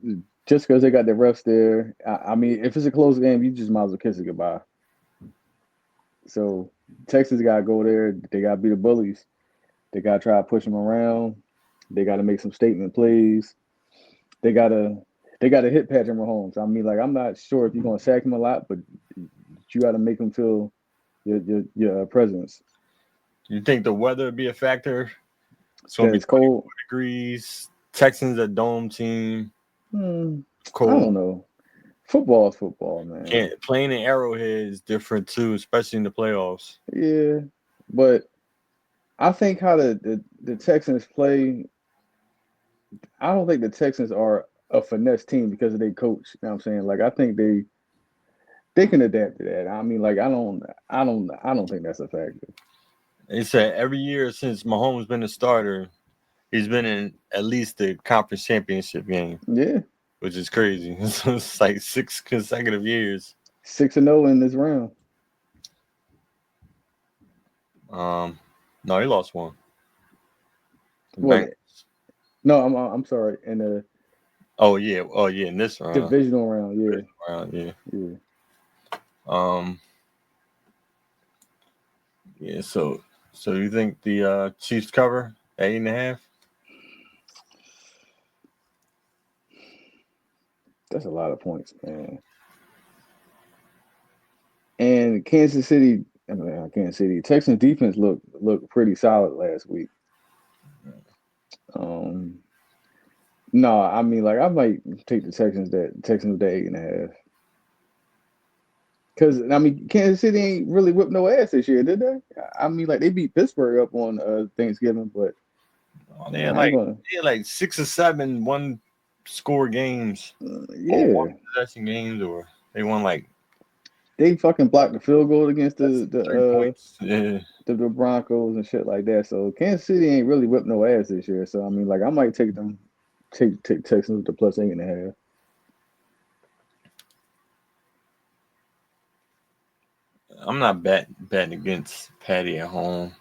they got the refs there. I mean, if it's a close game, you just might as well kiss it goodbye. So Texas got to go there. They got to be the bullies. They got to try to push them around. They got to make some statement plays. They got to hit Patrick Mahomes. I mean, like I'm not sure if you're gonna sack him a lot, but you got to make him feel your presence. You think the weather would be a factor? It's gonna be cold. Degrees. Texans a dome team. Cold. I don't know. Football is football, man. Playing in Arrowhead is different too, especially in the playoffs. Yeah, but I think how the Texans play, I don't think the Texans are a finesse team because of their coach. You know what I'm saying? Like I think they can adapt to that. I mean, like I don't think that's a factor. They said every year since Mahomes been a starter, he's been in at least the conference championship game. Yeah. Which is crazy. It's like 6 consecutive years. 6-0 in this round. No, he lost one. What? No, I'm sorry. In the in this round. Divisional round, yeah. Yeah, so you think the Chiefs cover 8.5? That's a lot of points, man. And Kansas City, Texans defense looked pretty solid last week. No, I mean, like I might take the Texans with the 8.5. Because I mean, Kansas City ain't really whipped no ass this year, did they? I mean, like they beat Pittsburgh up on Thanksgiving, but they had like 6 or 7 one-score games. Yeah, or one possession games, or they won like. They fucking blocked the field goal against the Broncos and shit like that. So Kansas City ain't really whipped no ass this year. So I mean, like I might take Texans with the plus 8.5. I'm not betting against Patty at home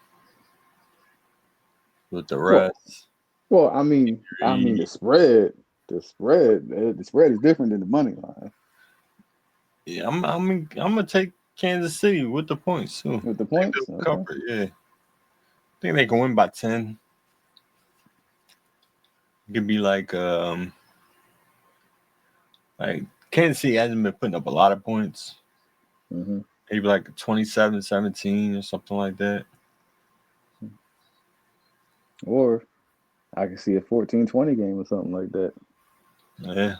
with the rest. Well, I mean the spread is different than the money line. Yeah, I'm gonna take Kansas City with the points too. With the points, cover, yeah. I think they can win by 10. It could be like Kansas City hasn't been putting up a lot of points. Maybe like 27-17 or something like that. Or I can see a 14-20 game or something like that. Yeah.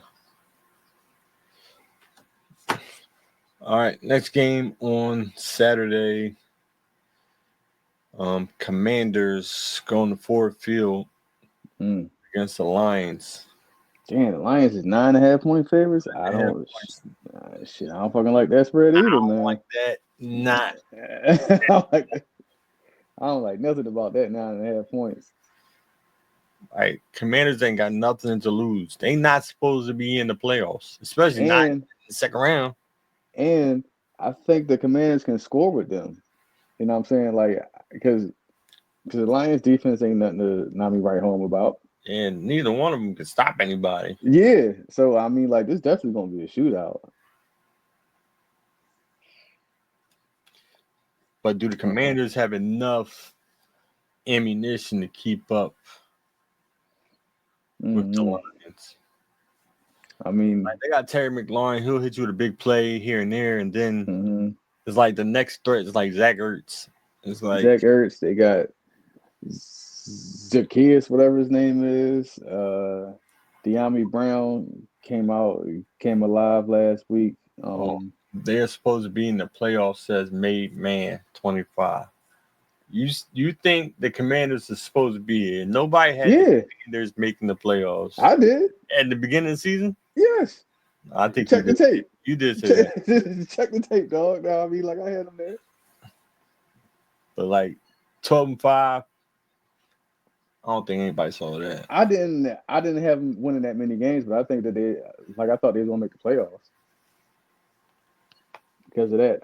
All right, next game on Saturday. Commanders going to Ford Field against the Lions. Damn, the Lions is 9.5-point favorites. I don't fucking like that spread either, man. Like that, not. I don't like nothing about that 9.5 points. Like Commanders ain't got nothing to lose. They not supposed to be in the playoffs, especially not in And the second round. and I think the Commanders can score with them. You know what I'm saying? Like because the Lions defense ain't nothing to not be right home about. And neither one of them can stop anybody. Yeah. So I mean, like this definitely gonna be a shootout. But do the Commanders have enough ammunition to keep up with the Lions? I mean, like they got Terry McLaurin. He'll hit you with a big play here and there, and then it's like the next threat is like Zach Ertz. It's like Zach Ertz. They got Zacchaeus, whatever his name is. De'Ami Brown came alive last week. They're supposed to be in the playoffs. Says made man 25. You think the Commanders are supposed to be here? Nobody had the Commanders making the playoffs. I did at the beginning of the season. Yes, I think check the tape. You did say that. Check the tape, dog. No, I mean, like I had them there. But like 12-5, I don't think anybody saw that. I didn't have them winning that many games, but I think that I thought they was gonna make the playoffs because of that.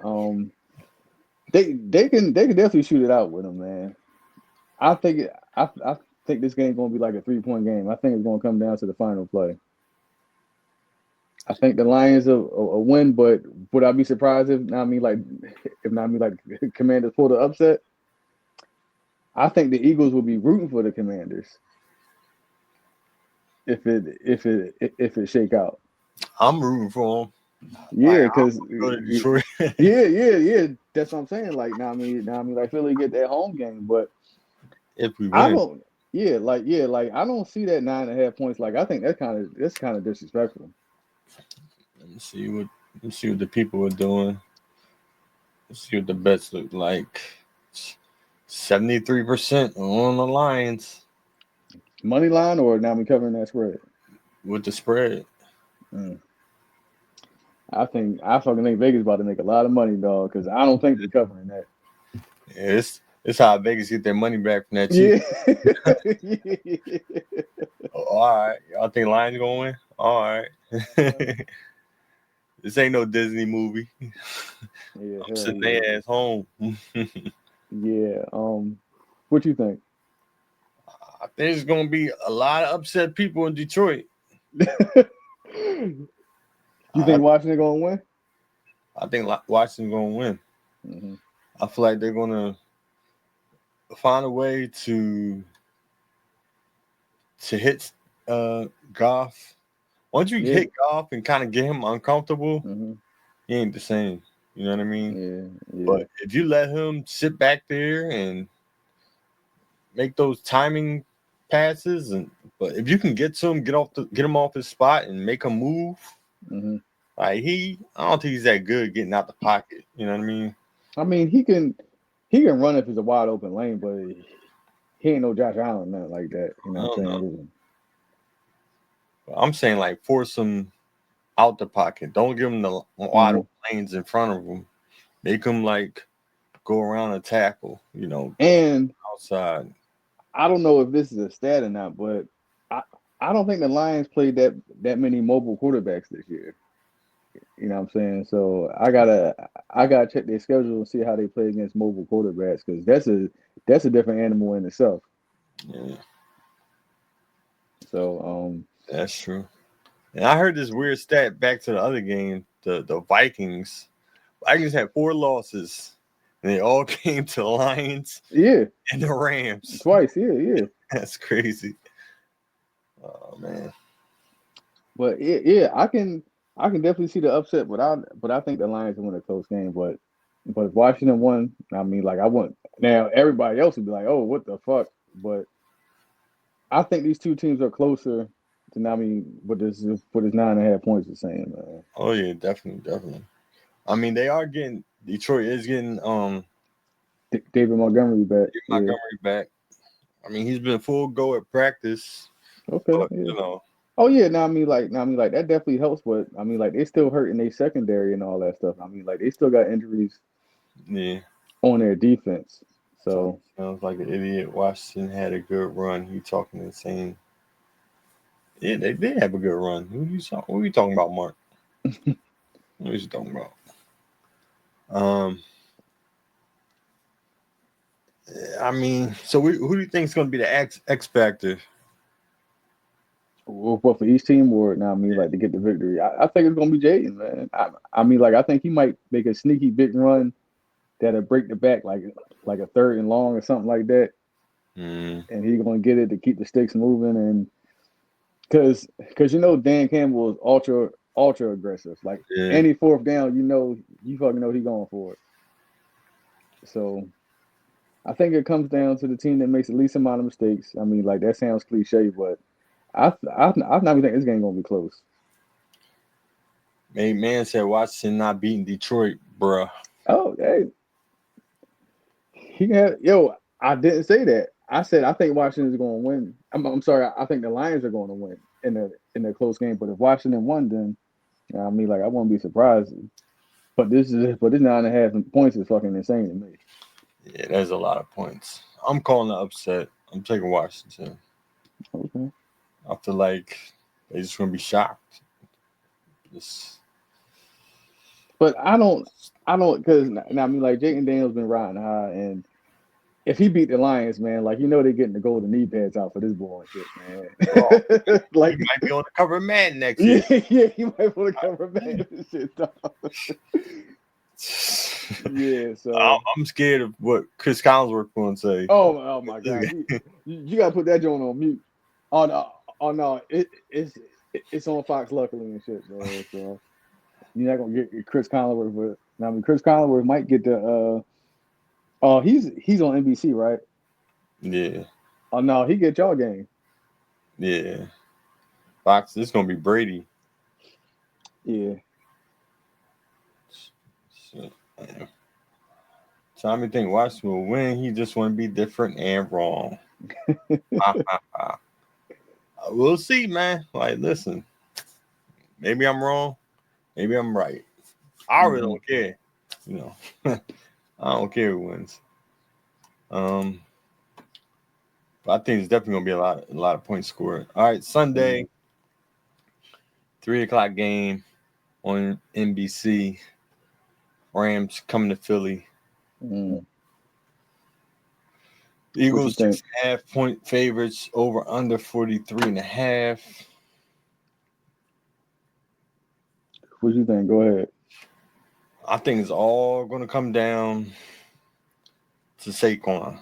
They can definitely shoot it out with them, man. I think this game's gonna be like a 3-point game. I think it's gonna come down to the final play. I think the Lions will win, but would I be surprised if Commanders pull the upset? I think the Eagles will be rooting for the Commanders if it shake out. I'm rooting for them. Yeah, because yeah. That's what I'm saying. Like now, like Philly get that home game, but if we win, I don't see that 9.5 points. Like I think that's kind of disrespectful. Let me see what the people are doing. Let's see what the bets look like. 73% on the Lions. Money line or now we covering that spread? With the spread. I fucking think Vegas about to make a lot of money, dog, because I don't think they're covering that. Yeah, it's how Vegas get their money back from that cheap. Yeah. All right. Y'all think Lions gonna win? All right. This ain't no Disney movie. Yeah, I'm sitting their ass home. Yeah. What you think? I think it's gonna be a lot of upset people in Detroit. You think Washington gonna win? I think Washington's gonna win. Mm-hmm. I feel like they're gonna find a way to hit Goff. Once you hit Goff and kind of get him uncomfortable, he ain't the same. You know what I mean? Yeah. But if you let him sit back there and make those timing passes, but if you can get to him, get him off his spot and make him move, like I don't think he's that good getting out the pocket. You know what I mean? I mean, he can run if it's a wide open lane, but he ain't no Josh Allen, nothing like that. You know what I'm saying? I'm saying like force him out the pocket. Don't give him the wide open lanes in front of him. Make him like go around a tackle, and outside. I don't know if this is a stat or not, but I don't think the Lions played that many mobile quarterbacks this year. You know what I'm saying? So I gotta check their schedule and see how they play against mobile quarterbacks because that's a different animal in itself. Yeah. So that's true. And I heard this weird stat back to the other game. The Vikings had 4 losses, and they all came to the Lions. Yeah. And the Rams twice. Yeah. That's crazy. Oh man. But yeah, I can definitely see the upset, but I think the Lions will win a close game. But if Washington won, I mean, like I wouldn't. Now everybody else would be like, "Oh, what the fuck?" But I think these two teams are closer than what this 9.5 points is saying, man. Oh yeah, definitely. I mean, Detroit is getting David Montgomery back. Back. I mean, he's been full go at practice. Okay. But, yeah. Oh yeah, I mean, like that definitely helps, but I mean, like they still hurting their secondary and all that stuff. I mean, like they still got injuries. Yeah. On their defense, So sounds like an idiot. Washington had a good run. You talking insane? Yeah, they did have a good run. What are you talking about, Mark? What are you talking about? I mean, so who do you think is going to be the X factor? what for each team or now I mean like to get the victory? I think it's gonna be Jaden, man. I mean like I think he might make a sneaky big run that'll break the back like a 3rd and long or something like that. And he's gonna get it to keep the sticks moving and because Dan Campbell is ultra aggressive. Like any 4th down, you fucking know he's going for it. So I think it comes down to the team that makes the least amount of mistakes. I mean, like that sounds cliche, but I not even think this game gonna be close. Man said Washington not beating Detroit, bruh. Oh, hey, I didn't say that. I said I think Washington is going to win. I'm sorry. I think the Lions are going to win in a close game. But if Washington won, then I mean, like I won't be surprised. But this 9.5 points is fucking insane to me. Yeah, there's a lot of points. I'm calling the upset. I'm taking Washington. Okay. I feel like they're just gonna be shocked. But I don't because I mean like Jayden Daniels been riding high, and if he beat the Lions, man, like they're getting the golden knee pads out for this bullshit, man. Like he might be on the cover of Madden next year. Yeah, he might want to cover Madden shit, dog. Yeah, so I'm scared of what Chris Collinsworth going to say. Oh my God, you gotta put that joint on mute. Oh no, it's on Fox luckily and shit, man. So you're not gonna get Chris Collinsworth, but I mean Chris Collinsworth might get the he's on NBC, right? Yeah. Oh no, he get y'all game. Yeah. Fox, this is gonna be Brady. Yeah. So, Tommy think Washington will win. He just want to be different and wrong. We'll see, man. Like, listen, maybe I'm wrong, maybe I'm right. I really don't care. I don't care who wins. But I think it's definitely gonna be a lot of points scored. All right, Sunday, 3:00 game on NBC. Rams coming to Philly. Eagles 6.5 point favorites over under 43.5. What do you think? Go ahead. I think it's all going to come down to Saquon.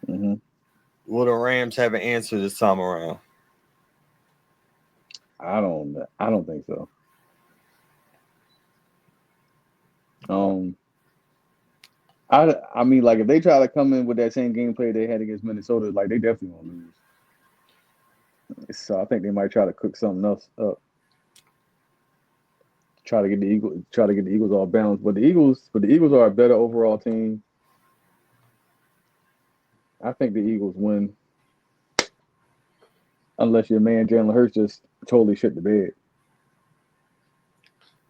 Will the Rams have an answer this time around? I don't think so. I mean, like if they try to come in with that same gameplay they had against Minnesota, like they definitely gonna lose. So I think they might try to cook something else up. Try to get the Eagles all balanced. But the Eagles are a better overall team. I think the Eagles win. Unless your man Jalen Hurts just totally shit the bed.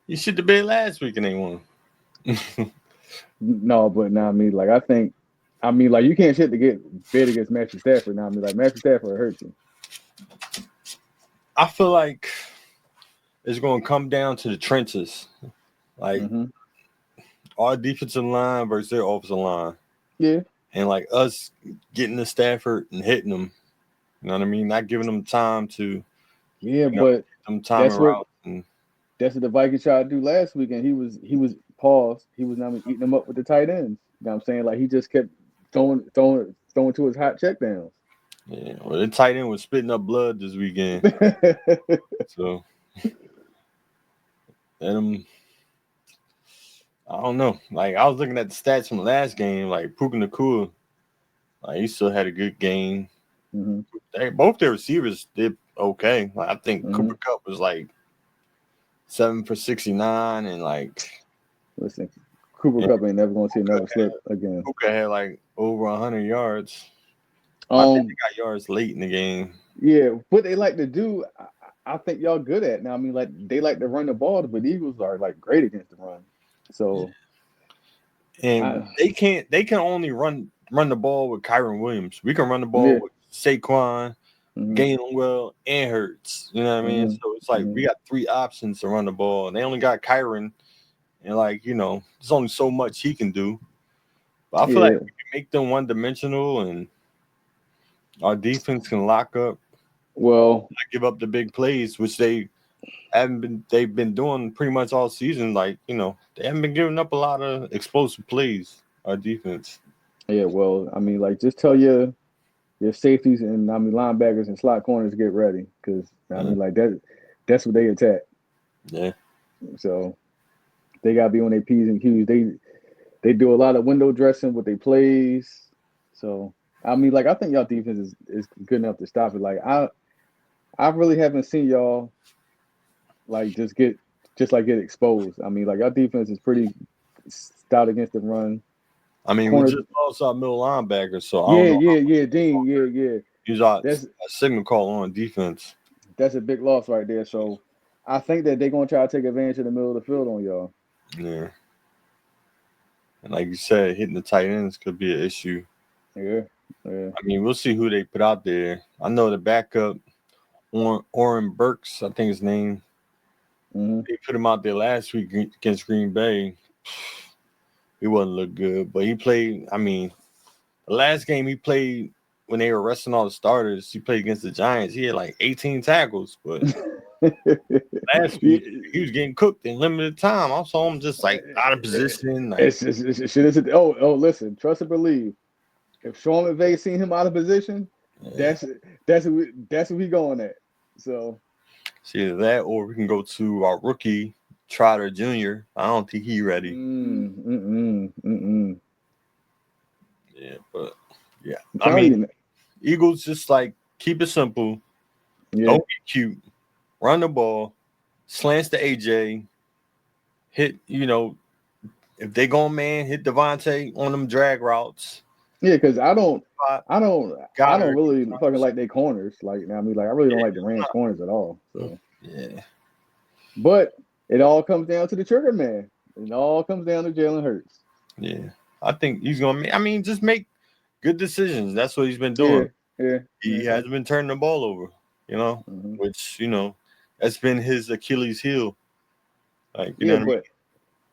You shit the bed last week and they won. No, but now I mean, like you can't shit the bed against Matthew Stafford. Now I mean, like Matthew Stafford hurts you. I feel like it's going to come down to the trenches, like our defensive line versus their offensive line. Yeah, and like us getting to Stafford and hitting them. You know what I mean? Not giving them time to. But that's what the Vikings tried to do last week, and he was paused. He was not eating them up with the tight ends. You know what I'm saying? Like he just kept throwing to his hot checkdowns. Yeah, well, the tight end was spitting up blood this weekend. So, and I don't know. Like I was looking at the stats from the last game. Like Puka Nacua, like he still had a good game. Both their receivers did okay. Like I think Cooper Kupp was like 7 for 69, and like listen, Cooper Kupp ain't never gonna see another slip again. Puka had like over 100 yards. I think they got yards late in the game. Yeah, what they like to do, I think y'all good at. Now, I mean, like they like to run the ball, but the Eagles are like great against the run. So, and they can only run run the ball with Kyron Williams. We can run the ball Yeah. with Saquon, Mm-hmm. Gainwell, and Hurts. You know what I mean? Mm-hmm. So it's like we got 3 options to run the ball, and they only got Kyron, and like there's only so much he can do. But I feel like we can make them one dimensional, and our defense can lock up. Well, Not give up the big plays, which they've been doing pretty much all season. Like, they haven't been giving up a lot of explosive plays, our defense. yeah. Well, I mean, like, just tell your safeties and linebackers and slot corners to get ready, because I mean, like, that's what they attack. Yeah. So they gotta be on their P's and Q's. They do a lot of window dressing with their plays. So I mean, like, I think y'all defense is good enough to stop it. Like, I really haven't seen y'all like get exposed. I mean, like, our defense is pretty stout against the run. I mean, we just lost our middle linebacker, so I don't know. Dean, yeah. Use our signal call on defense. That's a big loss right there. So I think that they're gonna try to take advantage of the middle of the field on y'all. Yeah. And like you said, hitting the tight ends could be an issue. Yeah. I mean, we'll see who they put out there. I know the backup, Oren Burks, I think his name. Mm-hmm. They put him out there last week against Green Bay. He wasn't look good, but he played. I mean, the last game he played when they were resting all the starters, he played against the Giants. He had like 18 tackles, but last week he was getting cooked in limited time. I saw him just like out of position. Like, listen, trust and believe. If Sean McVay seen him out of position, that's who he going at. So it's either that or we can go to our rookie Trotter Jr. I don't think he's ready. Yeah, but yeah, I mean, Eagles just like keep it simple. Yeah. Don't be cute. Run the ball, slants to AJ. Hit, if they go man, hit Devontae on them drag routes. Yeah, because I don't really fucking like their corners. Like, I mean, like, I really don't like the Rams corners at all. So yeah, but it all comes down to the trigger man. It all comes down to Jalen Hurts. Yeah, I think he's gonna make. I mean, just make good decisions. That's what he's been doing. Yeah. He hasn't been turning the ball over. Which that's been his Achilles heel. Like, you know what I mean?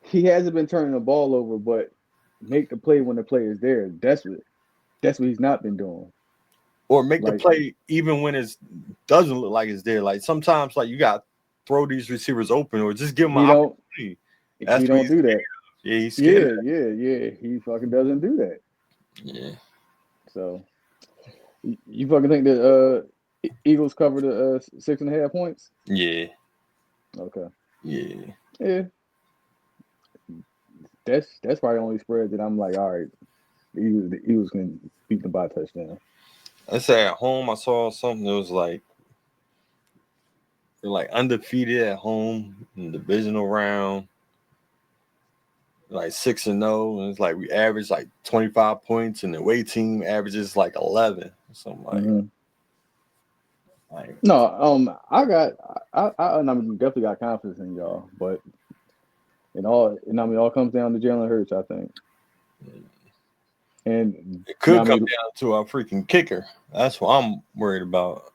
He hasn't been turning the ball over, but make the play when the play is there. That's what he's not been doing. Or make the play even when it doesn't look like it's there. Like, sometimes, like, you got to throw these receivers open or just give them an opportunity. He don't do that. Yeah, he's scared. Yeah. He fucking doesn't do that. Yeah. So you fucking think that Eagles cover the 6.5 points? Yeah. Okay. Yeah. That's probably the only spread that I'm like, all right, the Eagles can beat them by a touchdown. I say at home, I saw something that was like they're like undefeated at home in the divisional round, like 6-0, and it's like we average like 25 points, and the away team averages like 11 or something like. Mm-hmm. No, I definitely got confidence in y'all, but it all comes down to Jalen Hurts, I think. And it could come down to our freaking kicker. That's what I'm worried about.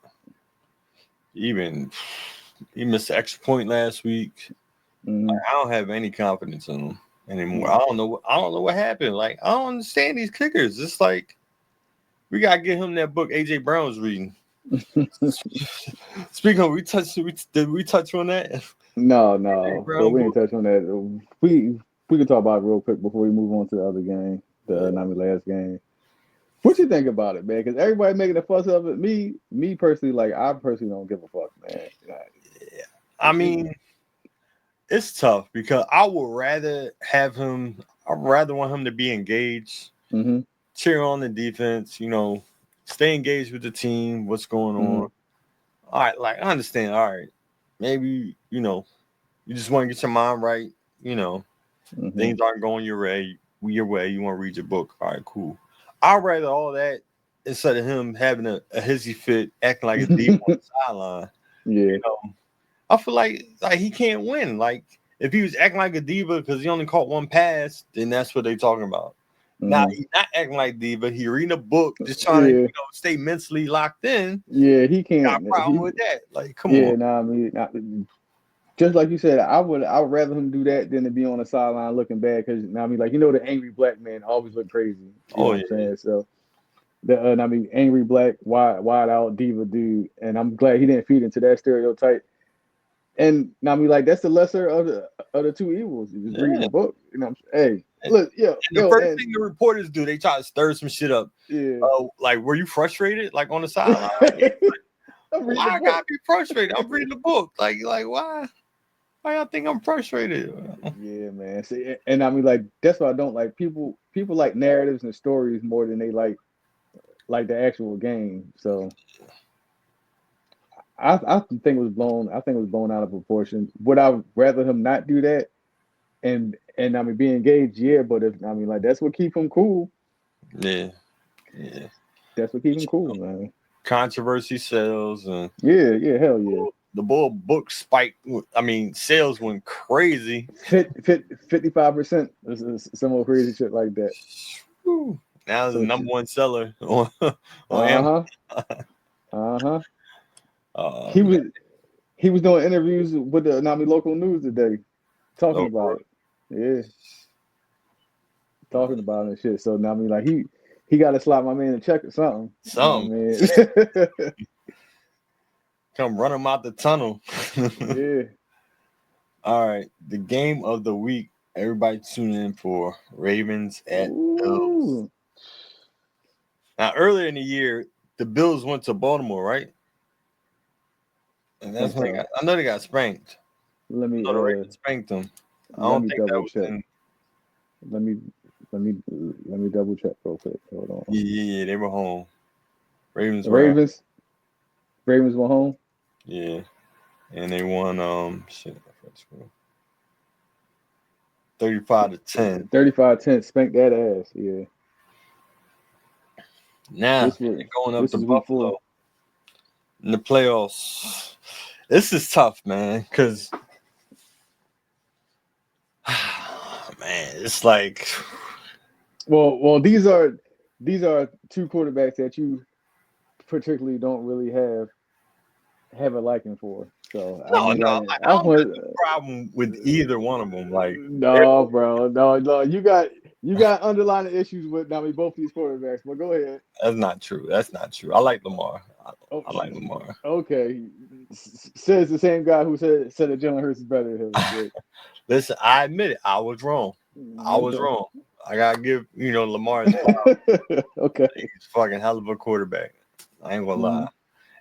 He missed the extra point last week. Mm-hmm. Like, I don't have any confidence in him anymore. I don't know what happened. Like, I don't understand these kickers. It's like we gotta get him that book AJ Brown was reading. Speaking of, did we touch on that? No, but we didn't touch on that. We can talk about it real quick before we move on to the other game, the last game. What you think about it, man? Because everybody making a fuss of it. Me personally, like, I personally don't give a fuck, man. Yeah. I mean, it's tough because I would rather have him. I'd rather want him to be engaged, cheer on the defense, stay engaged with the team, what's going on. All right, like, I understand. All right, maybe, you just want to get your mind right. Things aren't going your way. You want to read your book. All right, cool. I'd rather all that instead of him having a hissy fit, acting like a deep on the sideline. Yeah. I feel like he can't win. Like, if he was acting like a diva because he only caught one pass, then that's what they're talking about. Now he's not acting like diva. He reading a book, just trying to stay mentally locked in. Yeah, he can't. Got a problem with that. Like, come on. Yeah, I mean, just like you said, I would rather him do that than to be on the sideline looking bad. Because I mean, like, the angry black man always look crazy. You know what I'm saying? So, I mean, angry black, wide out diva dude, and I'm glad he didn't feed into that stereotype. And I mean, like, that's the lesser of the two evils. You just read the book. Hey, look, and the first thing the reporters do, they try to stir some shit up. Yeah. Like, were you frustrated? Like, on the sideline? Why I gotta be frustrated? I'm reading the book. Like why? Why y'all think I'm frustrated? Yeah, man. See, and I mean, like, that's why I don't like people. People like narratives and stories more than they like the actual game. So I think it was blown. I think it was blown out of proportion. Would I rather him not do that? And I mean, be engaged, yeah. But if I mean, like, that's what keep him cool. Yeah. That's what keep him cool, man. Controversy sells, and yeah, hell yeah. The bull book spiked. I mean, sales went crazy. 55%. Some more crazy shit like that. Whew. Now the number one seller on Amazon. He was doing interviews with the Nami local news today, talking about it. Yeah, talking about it and shit. So now I mean, like, he got to slap my man a check or something. Man. Come run him out the tunnel. Yeah. All right, the game of the week. Everybody tune in for Ravens at Bills. Now, earlier in the year, the Bills went to Baltimore, right? And that's when I know they got spanked. The Ravens spanked them. I don't think that was in. Let me double check real quick. Hold on. Yeah, they were home. Ravens were home. Yeah, and they won 35-10. 35-10, spanked that ass. Yeah. Now going up to Buffalo in the playoffs. This is tough, man, because man, it's like, well, these are two quarterbacks that you particularly don't really have a liking for. So I don't have a problem with either one of them. Like, no, bro, no, you got underlying issues with both these quarterbacks. But go ahead. That's not true. I like Lamar. I like Lamar. Okay, says the same guy who said that Jalen Hurts is better than him. Listen, I admit it. I was wrong. I gotta give Lamar his okay. He's fucking hell of a quarterback. I ain't gonna lie.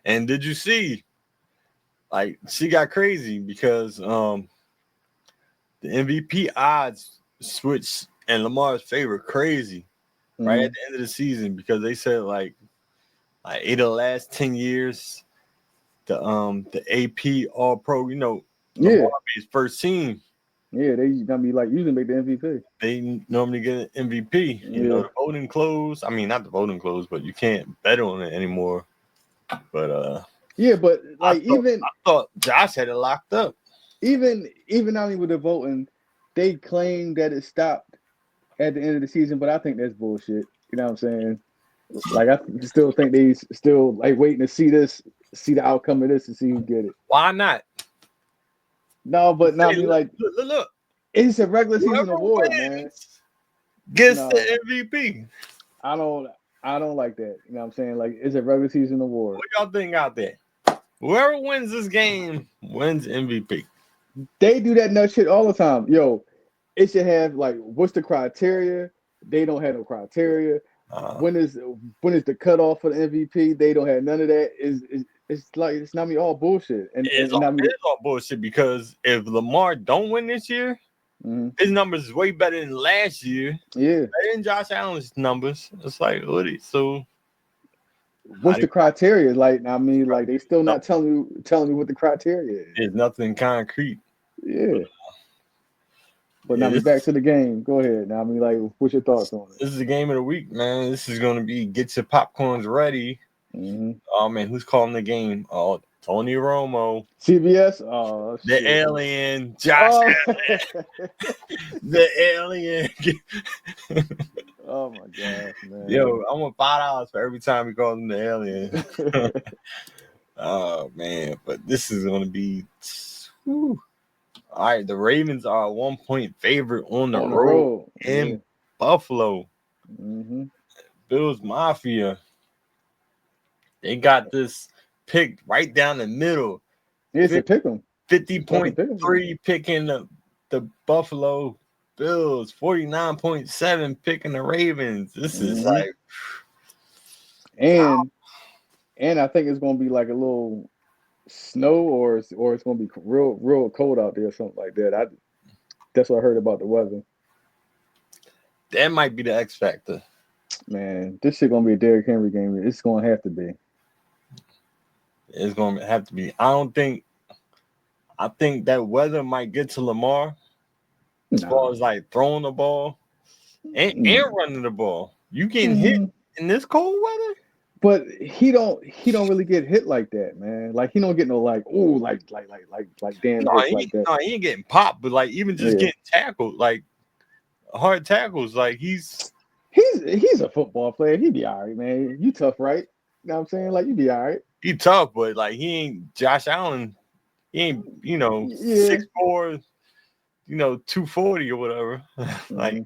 And did you see? Like, she got crazy because the MVP odds switched in Lamar's favor crazy right at the end of the season, because they said like 8 of the last 10 years, the AP All Pro, Lamar his first team. Yeah, they usually make the MVP. They normally get an MVP. The voting closed. I mean, not the voting closed, but you can't bet on it anymore. But yeah, but like I thought Josh had it locked up. Even with the voting, they claim that it stopped at the end of the season, but I think that's bullshit. You know what I'm saying? Like, I still think they still like waiting to see the outcome of this and see who get it. Why not? No, but now look, it's a regular season award, man. Gets the MVP. I don't like that. You know what I'm saying? Like, it's a regular season award. What y'all think out there? Whoever wins this game wins MVP. They do that nut shit all the time. Yo, it should have like, what's the criteria? They don't have no criteria. When is the cutoff for the MVP? They don't have none of that. It's not all bullshit. And it's all bullshit, because if Lamar don't win this year, his numbers is way better than last year. Yeah, better than Josh Allen's numbers. It's like, so what's the criteria? Like, I mean, like, they still not telling me what the criteria is. It's nothing concrete. Yeah. But now back to the game. Go ahead. Now, I mean, like, what's your thoughts on it? This is the game of the week, man. This is going to be get your popcorns ready. Oh, man, who's calling the game? Oh, Tony Romo. CBS? Oh, the shit. Alien. Josh Allen. The Alien. Oh my gosh, man. Yo, I want $5 for every time he calls him the alien. Oh man, but this is gonna be. Whew. All right, the Ravens are a 1-point favorite on the road in Buffalo. Mm-hmm. Bills Mafia. They got this picked right down the middle. It's a pick 'em. 50.3 picking the Buffalo Bills. 49.7 picking the Ravens. This is like. And I think it's gonna be like a little snow or it's gonna be real cold out there or something like that. That's what I heard about the weather. That might be the X factor. Man, this shit gonna be a Derrick Henry game. It's gonna have to be. It's gonna have to be. I think that weather might get to Lamar as far as like throwing the ball and running the ball. You getting hit in this cold weather? But he don't really get hit like that, man. Like he don't get no like damn hits like that. No, he ain't getting popped, but like even just getting tackled, like hard tackles, like he's a football player. He be all right, man. You tough, right? You know what I'm saying? Like you be all right. He tough, but like he ain't Josh Allen. He ain't 6'4", 240 or whatever. Like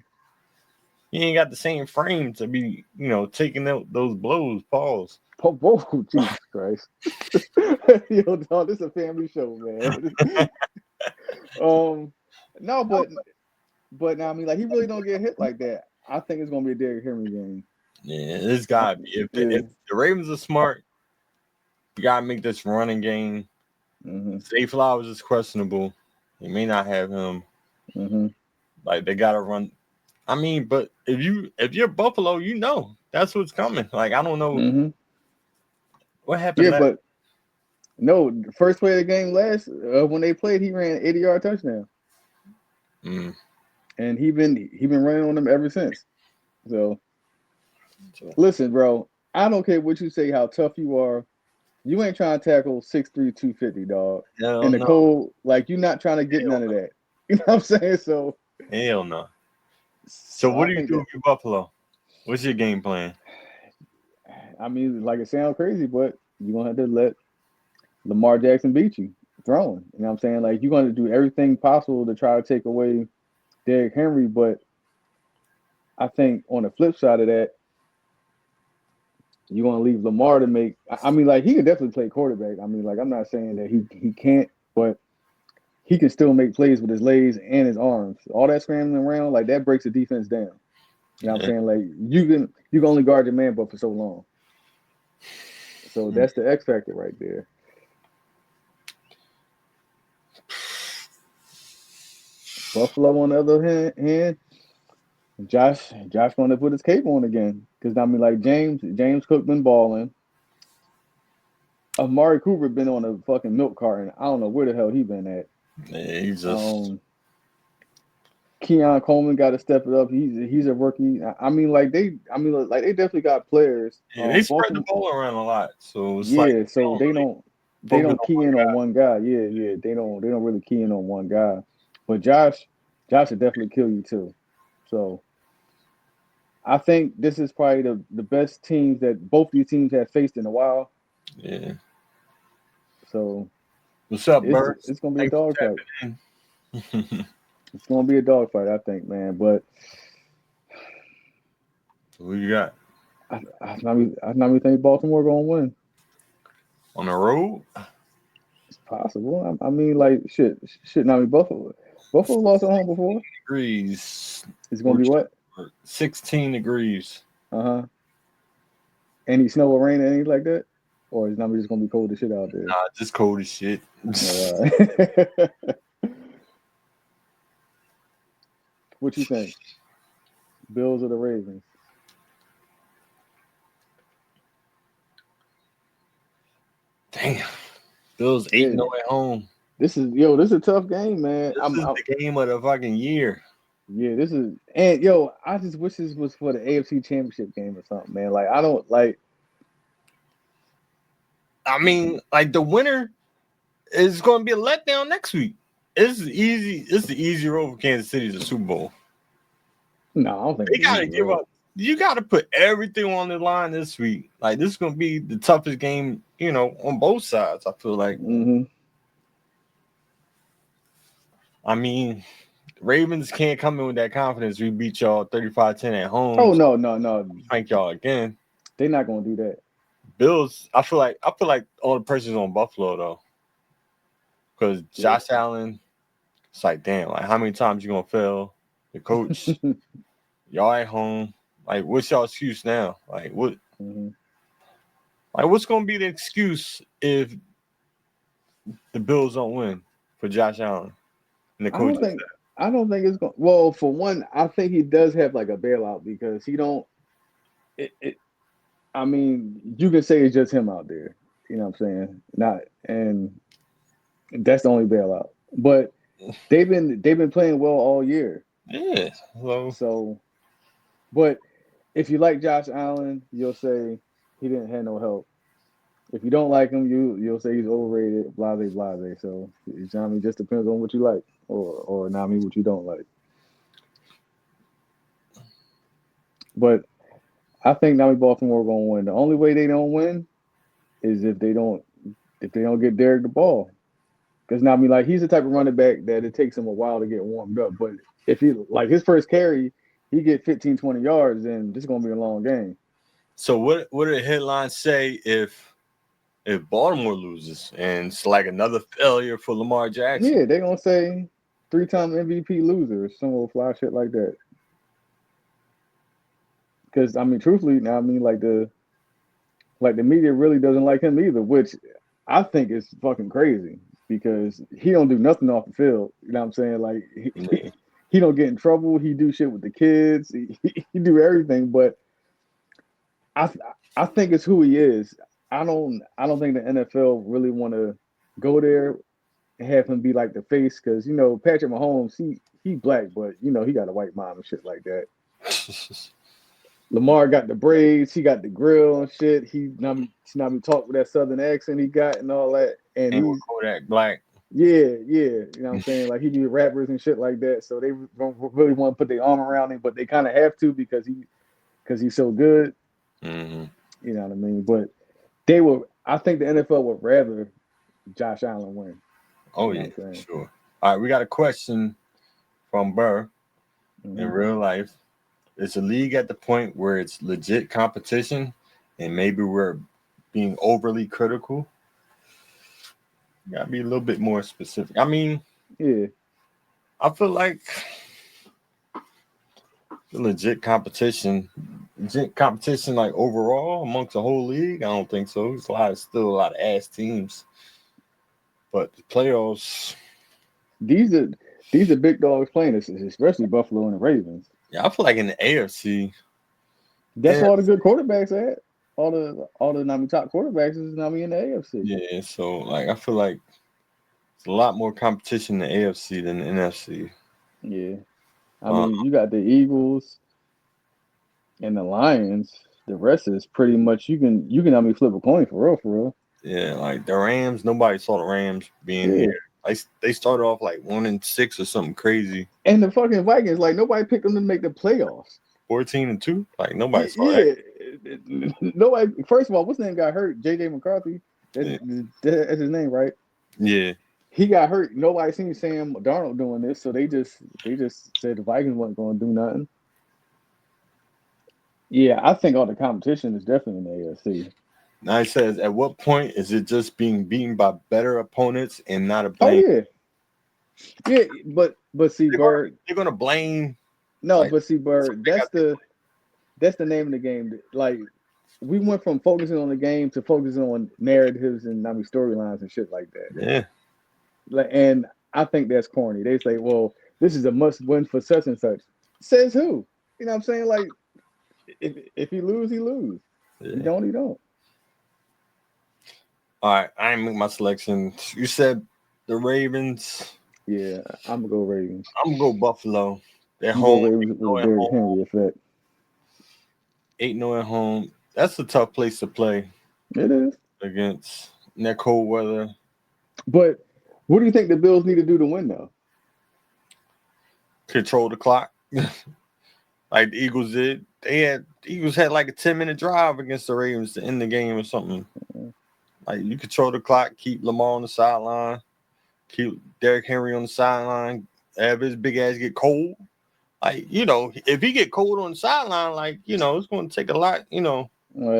he ain't got the same frame to be taking out those blows. Pause. Oh, Jesus Christ. Yo, dog, this is a family show, man. No, but now I mean, like he really don't get hit like that. I think it's gonna be a Derrick Henry game. Yeah, it's gotta be. If the Ravens are smart, you gotta make this running game. Zay Flowers is questionable. They may not have him. Like they gotta run. I mean, but if you're Buffalo, that's what's coming. Like I don't know what happened. Yeah, but no, the first play of the game when they played, he ran an 80-yard touchdown. And he been running on them ever since. So listen, bro, I don't care what you say, how tough you are. You ain't trying to tackle 6'3", 250, dog. In the cold, like you're not trying to get none of that. You know what I'm saying? So hell no. So what do you do with Buffalo? What's your game plan? I mean, like it sounds crazy, but you're gonna have to let Lamar Jackson beat you throwing. You know what I'm saying? Like you're gonna do everything possible to try to take away Derrick Henry, but I think on the flip side of that, you're gonna leave Lamar to make. I mean, like he can definitely play quarterback. I mean, like I'm not saying that he can't, but he can still make plays with his legs and his arms. All that scrambling around, like that breaks the defense down. You know what I'm saying? Like you can only guard your man but for so long. So that's the X factor right there. Buffalo, on the other hand, Josh going to put his cape on again because I mean, like James Cook been balling. Amari Cooper been on a fucking milk carton. I don't know where the hell he been at. Yeah, he's just. Keon Coleman got to step it up. He's a rookie. I mean, they definitely got players. Yeah, they spread the ball around a lot, so it's so they don't key in on one guy. Yeah, they don't really key in on one guy. But Josh would definitely kill you too. So I think this is probably the best teams that both these teams have faced in a while. Yeah. So what's up, Bert? It's gonna be a dogfight. It's gonna be a dogfight, I think, man. But who you got? I not think Baltimore gonna win on the road. It's possible. I mean, like shit. Not be Buffalo. Buffalo lost at home before. Degrees. It's gonna be what? 16 degrees. Any snow or rain or anything like that? Or is it just gonna be cold as shit out there? Nah, just cold as shit. What you think? Bills or the Ravens? Damn. Bills 8-0 at home. This is a tough game, man. This is the game of the fucking year. Yeah, this is, and I just wish this was for the AFC Championship game or something, man. Like I don't like. I mean, like the winner is going to be a letdown next week. It's easy. It's the easy road for Kansas City to the Super Bowl. No, I don't think they got to give up. you got to put everything on the line this week. Like, this is going to be the toughest game, on both sides, I feel like. Mm-hmm. I mean, Ravens can't come in with that confidence. We beat y'all 35-10 at home. Oh, no. Thank y'all again. They're not going to do that. Bills, I feel like all the pressure's on Buffalo, though. Because Josh Allen, it's like, damn, like, how many times you going to fail the coach? Y'all at home. Like, what's y'all excuse now? Like, what? Mm-hmm. Like, what's going to be the excuse if the Bills don't win for Josh Allen and the coach? I don't think it's going. Well, for one, I think he does have like a bailout because he don't. I mean, you can say it's just him out there. You know what I'm saying? And that's the only bailout. But they've been playing well all year. Yeah. So, but if you like Josh Allen, you'll say he didn't have no help. If you don't like him, you'll say he's overrated, blase. So, you know what I mean? Just depends on what you like, or not me what you don't like. But I think Nami Baltimore going to win. The only way they don't win is if they don't get Derek the ball. Because now, I mean, like, he's the type of running back that it takes him a while to get warmed up. But if he, like, his first carry, he get 15, 20 yards, then this is going to be a long game. So what do the headlines say if Baltimore loses and it's like another failure for Lamar Jackson? Yeah, they're going to say 3-time MVP loser or some old fly shit like that. Because, I mean, truthfully, now, I mean, like the media really doesn't like him either, which I think is fucking crazy because he don't do nothing off the field. You know what I'm saying? Like, he don't get in trouble. He do shit with the kids. He do everything, but I think it's who he is. I don't think the NFL really want to go there and have him be like the face because Patrick Mahomes he black, but he got a white mom and shit like that. Lamar got the braids, he got the grill and shit. He not be talk with that southern accent he got and all that. And he's Kodak Black. Yeah. You know what I'm saying? Like he be rappers and shit like that. So they don't really want to put their arm around him, but they kind of have to because he's so good. Mm-hmm. You know what I mean? But I think the NFL would rather Josh Allen win. Oh, yeah, sure. All right, we got a question from Burr. Mm-hmm. In real life, is the league at the point where it's legit competition and maybe we're being overly critical? You gotta be a little bit more specific. I mean, yeah, I feel like the legit competition like overall amongst the whole league, I don't think so. There's still a lot of ass teams. But the playoffs, these are big dogs playing this, especially Buffalo and the Ravens. Yeah, I feel like in the AFC, that's all the good quarterbacks at. All the top quarterbacks is in the AFC. Yeah, so like I feel like it's a lot more competition in the AFC than the NFC. Yeah, I mean you got the Eagles and the Lions. The rest is pretty much you can flip a coin for real. Yeah, like the Rams. Nobody saw the Rams being here. Like they started off like 1-6 or something crazy. And the fucking Vikings, like nobody picked them to make the playoffs. 14-2, like nobody saw that. Nobody. First of all, what's his name got hurt? JJ McCarthy. That's his name, right? Yeah. He got hurt. Nobody seen Sam Darnold doing this, so they just said the Vikings wasn't going to do nothing. Yeah, I think all the competition is definitely in the AFC. Now it says, at what point is it just being beaten by better opponents and not a blame? Oh yeah, but see, Bird, they're gonna blame. No, like, but see, Bird, that's the name of the game. Like we went from focusing on the game to focusing on narratives and storylines and shit like that. Yeah. Like, and I think that's corny. They say, well, this is a must win for such and such. Says who? You know what I'm saying? Like, if he lose, he lose. Yeah. He don't, he don't. All right, I ain't make my selection. You said the Ravens. Yeah, I'm gonna go Ravens. I'm gonna go Buffalo. They're home. Ravens with the Derrick Henry effect. 8-0 at home. That's a tough place to play. It is against in that cold weather. But what do you think the Bills need to do to win, though? Control the clock. like the Eagles did. Eagles had like a 10-minute drive against the Ravens to end the game or something. Like you control the clock, keep Lamar on the sideline, keep Derrick Henry on the sideline, have his big ass get cold. Like, if he get cold on the sideline, like, it's going to take a lot, Well,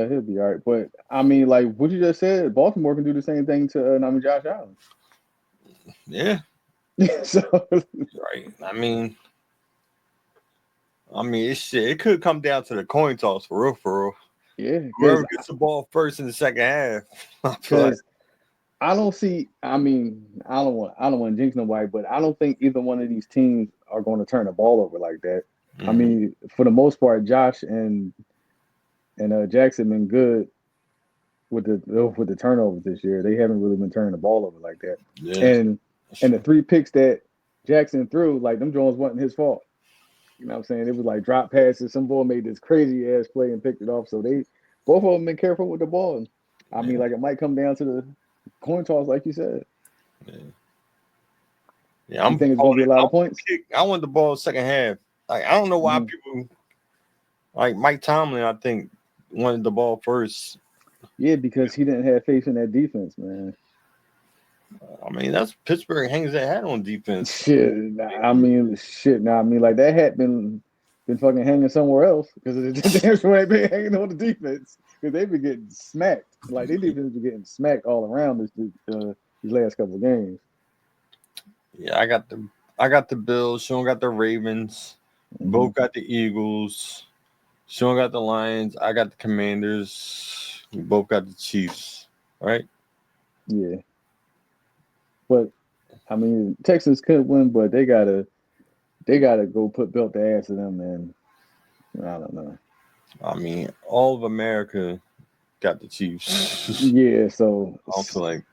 he'll be all right. But, I mean, like what you just said, Baltimore can do the same thing to Josh Allen. Yeah. So right. I mean, it could come down to the coin toss for real. Yeah. Whoever gets the ball first in the second half. Because I don't see. I mean, I don't want to jinx nobody, but I don't think either one of these teams are going to turn the ball over like that. Mm-hmm. I mean, for the most part, Josh and Jackson been good with the turnovers this year. They haven't really been turning the ball over like that. Yeah. And the 3 picks that Jackson threw, like them Jones wasn't his fault. You know what I'm saying? It was like drop passes. Some boy made this crazy ass play and picked it off. So both of them been careful with the ball. I mean, like it might come down to the coin toss, like you said. Yeah, you think it's gonna be a lot of points? I want the ball second half. Like I don't know why people like Mike Tomlin, I think, wanted the ball first. Yeah, because he didn't have faith in that defense, man. I mean, that's Pittsburgh hangs their hat on defense. Shit, I mean, like that hat been fucking hanging somewhere else because the damn sure ain't been hanging on the defense because they've been getting smacked. Like they defense been getting smacked all around these last couple of games. Yeah, I got the Bills. Sean got the Ravens. Both got the Eagles. Sean got the Lions. I got the Commanders. We both got the Chiefs. Right? Yeah. But I mean, Texans could win, but they gotta go put belt the ass of them, and I don't know. I mean, all of America got the Chiefs. Yeah, so I don't feel like.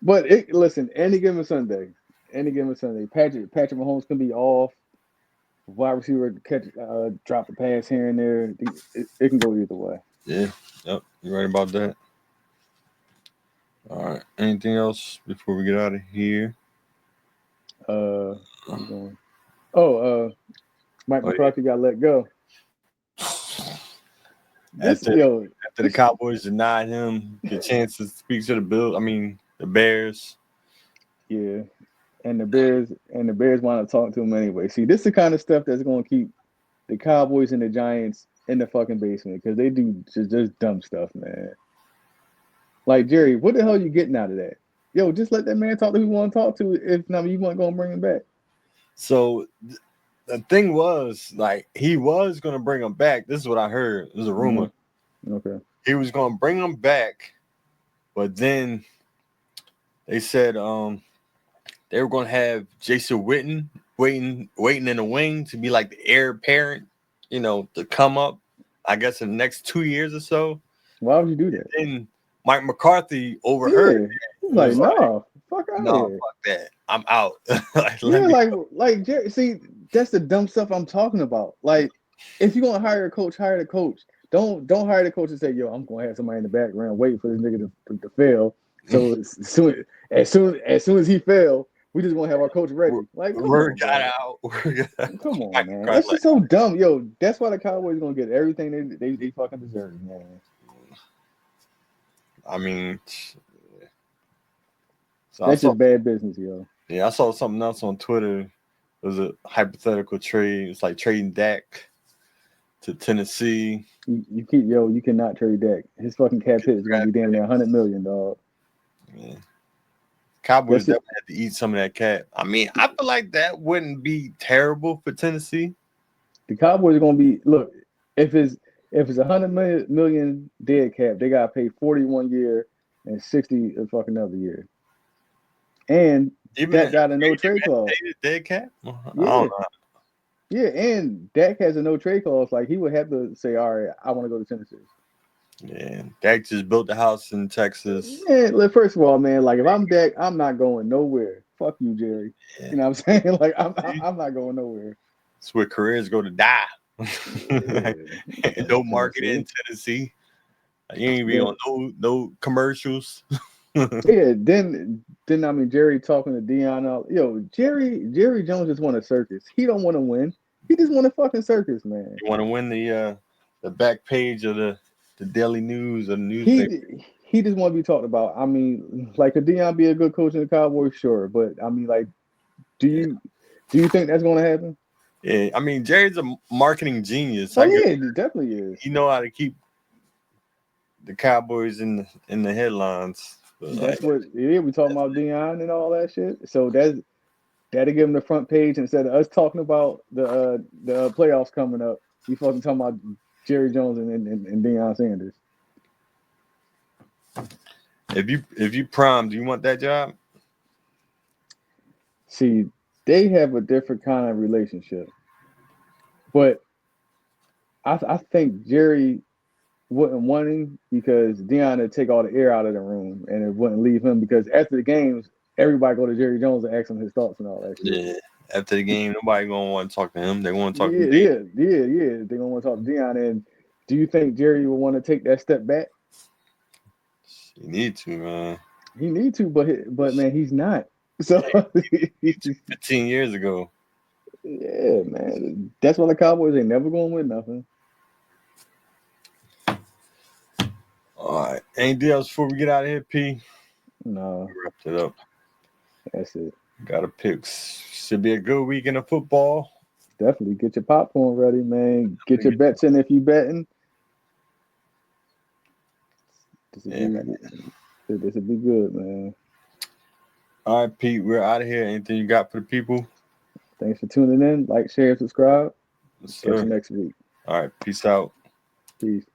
But listen, any given Sunday, Patrick Mahomes can be off. Wide receiver catch, drop a pass here and there. It can go either way. Yeah, yep, you're right about that. All right. Anything else before we get out of here? I'm going. Mike McCarthy got let go. After the Cowboys denied him the chance to speak to the Bears. Yeah. And the Bears want to talk to him anyway. See, this is the kind of stuff that's going to keep the Cowboys and the Giants in the fucking basement because they do just dumb stuff, man. Like, Jerry, what the hell are you getting out of that? Yo, just let that man talk to who you want to talk to. If not, you weren't going to bring him back. So the thing was, like, he was going to bring him back. This is what I heard. It was a rumor. Mm-hmm. Okay. He was going to bring him back, but then they said they were going to have Jason Witten waiting in the wing to be like the heir apparent, to come up, I guess, in the next 2 years or so. Why would you do that? And then Mike McCarthy overheard. Yeah. He's like, no, fuck out of here. Fuck that. I'm out. like Jerry, see, that's the dumb stuff I'm talking about. Like, if you're gonna hire a coach, hire the coach. Don't hire the coach and say, yo, I'm gonna have somebody in the background waiting for this nigga to fail. So as soon as he fail, we just gonna have our coach ready. Like, word got out. Come on, man. That's just so dumb. Yo, that's why the Cowboys gonna get everything they fucking deserve, man. I mean, that's just bad business, yo. Yeah, I saw something else on Twitter. It was a hypothetical trade. It's like trading Dak to Tennessee. You cannot trade Dak. His fucking cap hit is gonna be damn near $100 million, dog. Yeah. Cowboys definitely have to eat some of that cap. I mean, I feel like that wouldn't be terrible for Tennessee. The Cowboys are gonna be if it's $100 million dead cap, they gotta pay 41 year and 60 a fucking other year. And Dak got a no trade clause. Dead cap? Yeah. I don't know. Yeah, and Dak has a no trade clause. Like he would have to say, all right, I want to go to Tennessee. Yeah, Dak just built the house in Texas. Yeah, first of all, man, like if I'm Dak, I'm not going nowhere. Fuck you, Jerry. Yeah. You know what I'm saying? Like I'm not going nowhere. That's where careers go to die. Yeah. No market in Tennessee. You ain't be on no commercials. Yeah, then I mean Jerry talking to Deion. Yo, Jerry Jones just won a circus. He don't want to win. He just won a fucking circus, man. You want to win the back page of the Daily News or the newspaper. He just want to be talked about. I mean, like, could Deion be a good coach in the Cowboys? Sure, but I mean, like, do you think that's going to happen? Yeah, I mean, Jerry's a marketing genius. Oh yeah, it definitely is. He know how to keep the Cowboys in the headlines. That's what we talking about Deion and all that shit. So that'll give him the front page instead of us talking about the playoffs coming up. We fucking talking about Jerry Jones and Deion Sanders. If you prime, do you want that job? See, they have a different kind of relationship, but I think Jerry wouldn't want him because Deion would take all the air out of the room and it wouldn't leave him because after the games, everybody go to Jerry Jones and ask him his thoughts and all that shit. Yeah. After the game, nobody gonna want to talk to him. They want to talk to Deion. Yeah. They gonna want to talk to Deion. And do you think Jerry will want to take that step back? You need to, man. He need to, but man, he's not. So 15 years ago. Yeah, man. That's why the Cowboys ain't never going to win nothing. All right. Anything else before we get out of here, P? No. We wrapped it up. That's it. Got a pick. Should be a good weekend of football. Definitely get your popcorn ready, man. Get your bets in if you betting. This will be good, man. All right, Pete. We're out of here. Anything you got for the people? Thanks for tuning in. Like, share, subscribe. Yes, Catch you next week. All right. Peace out. Peace.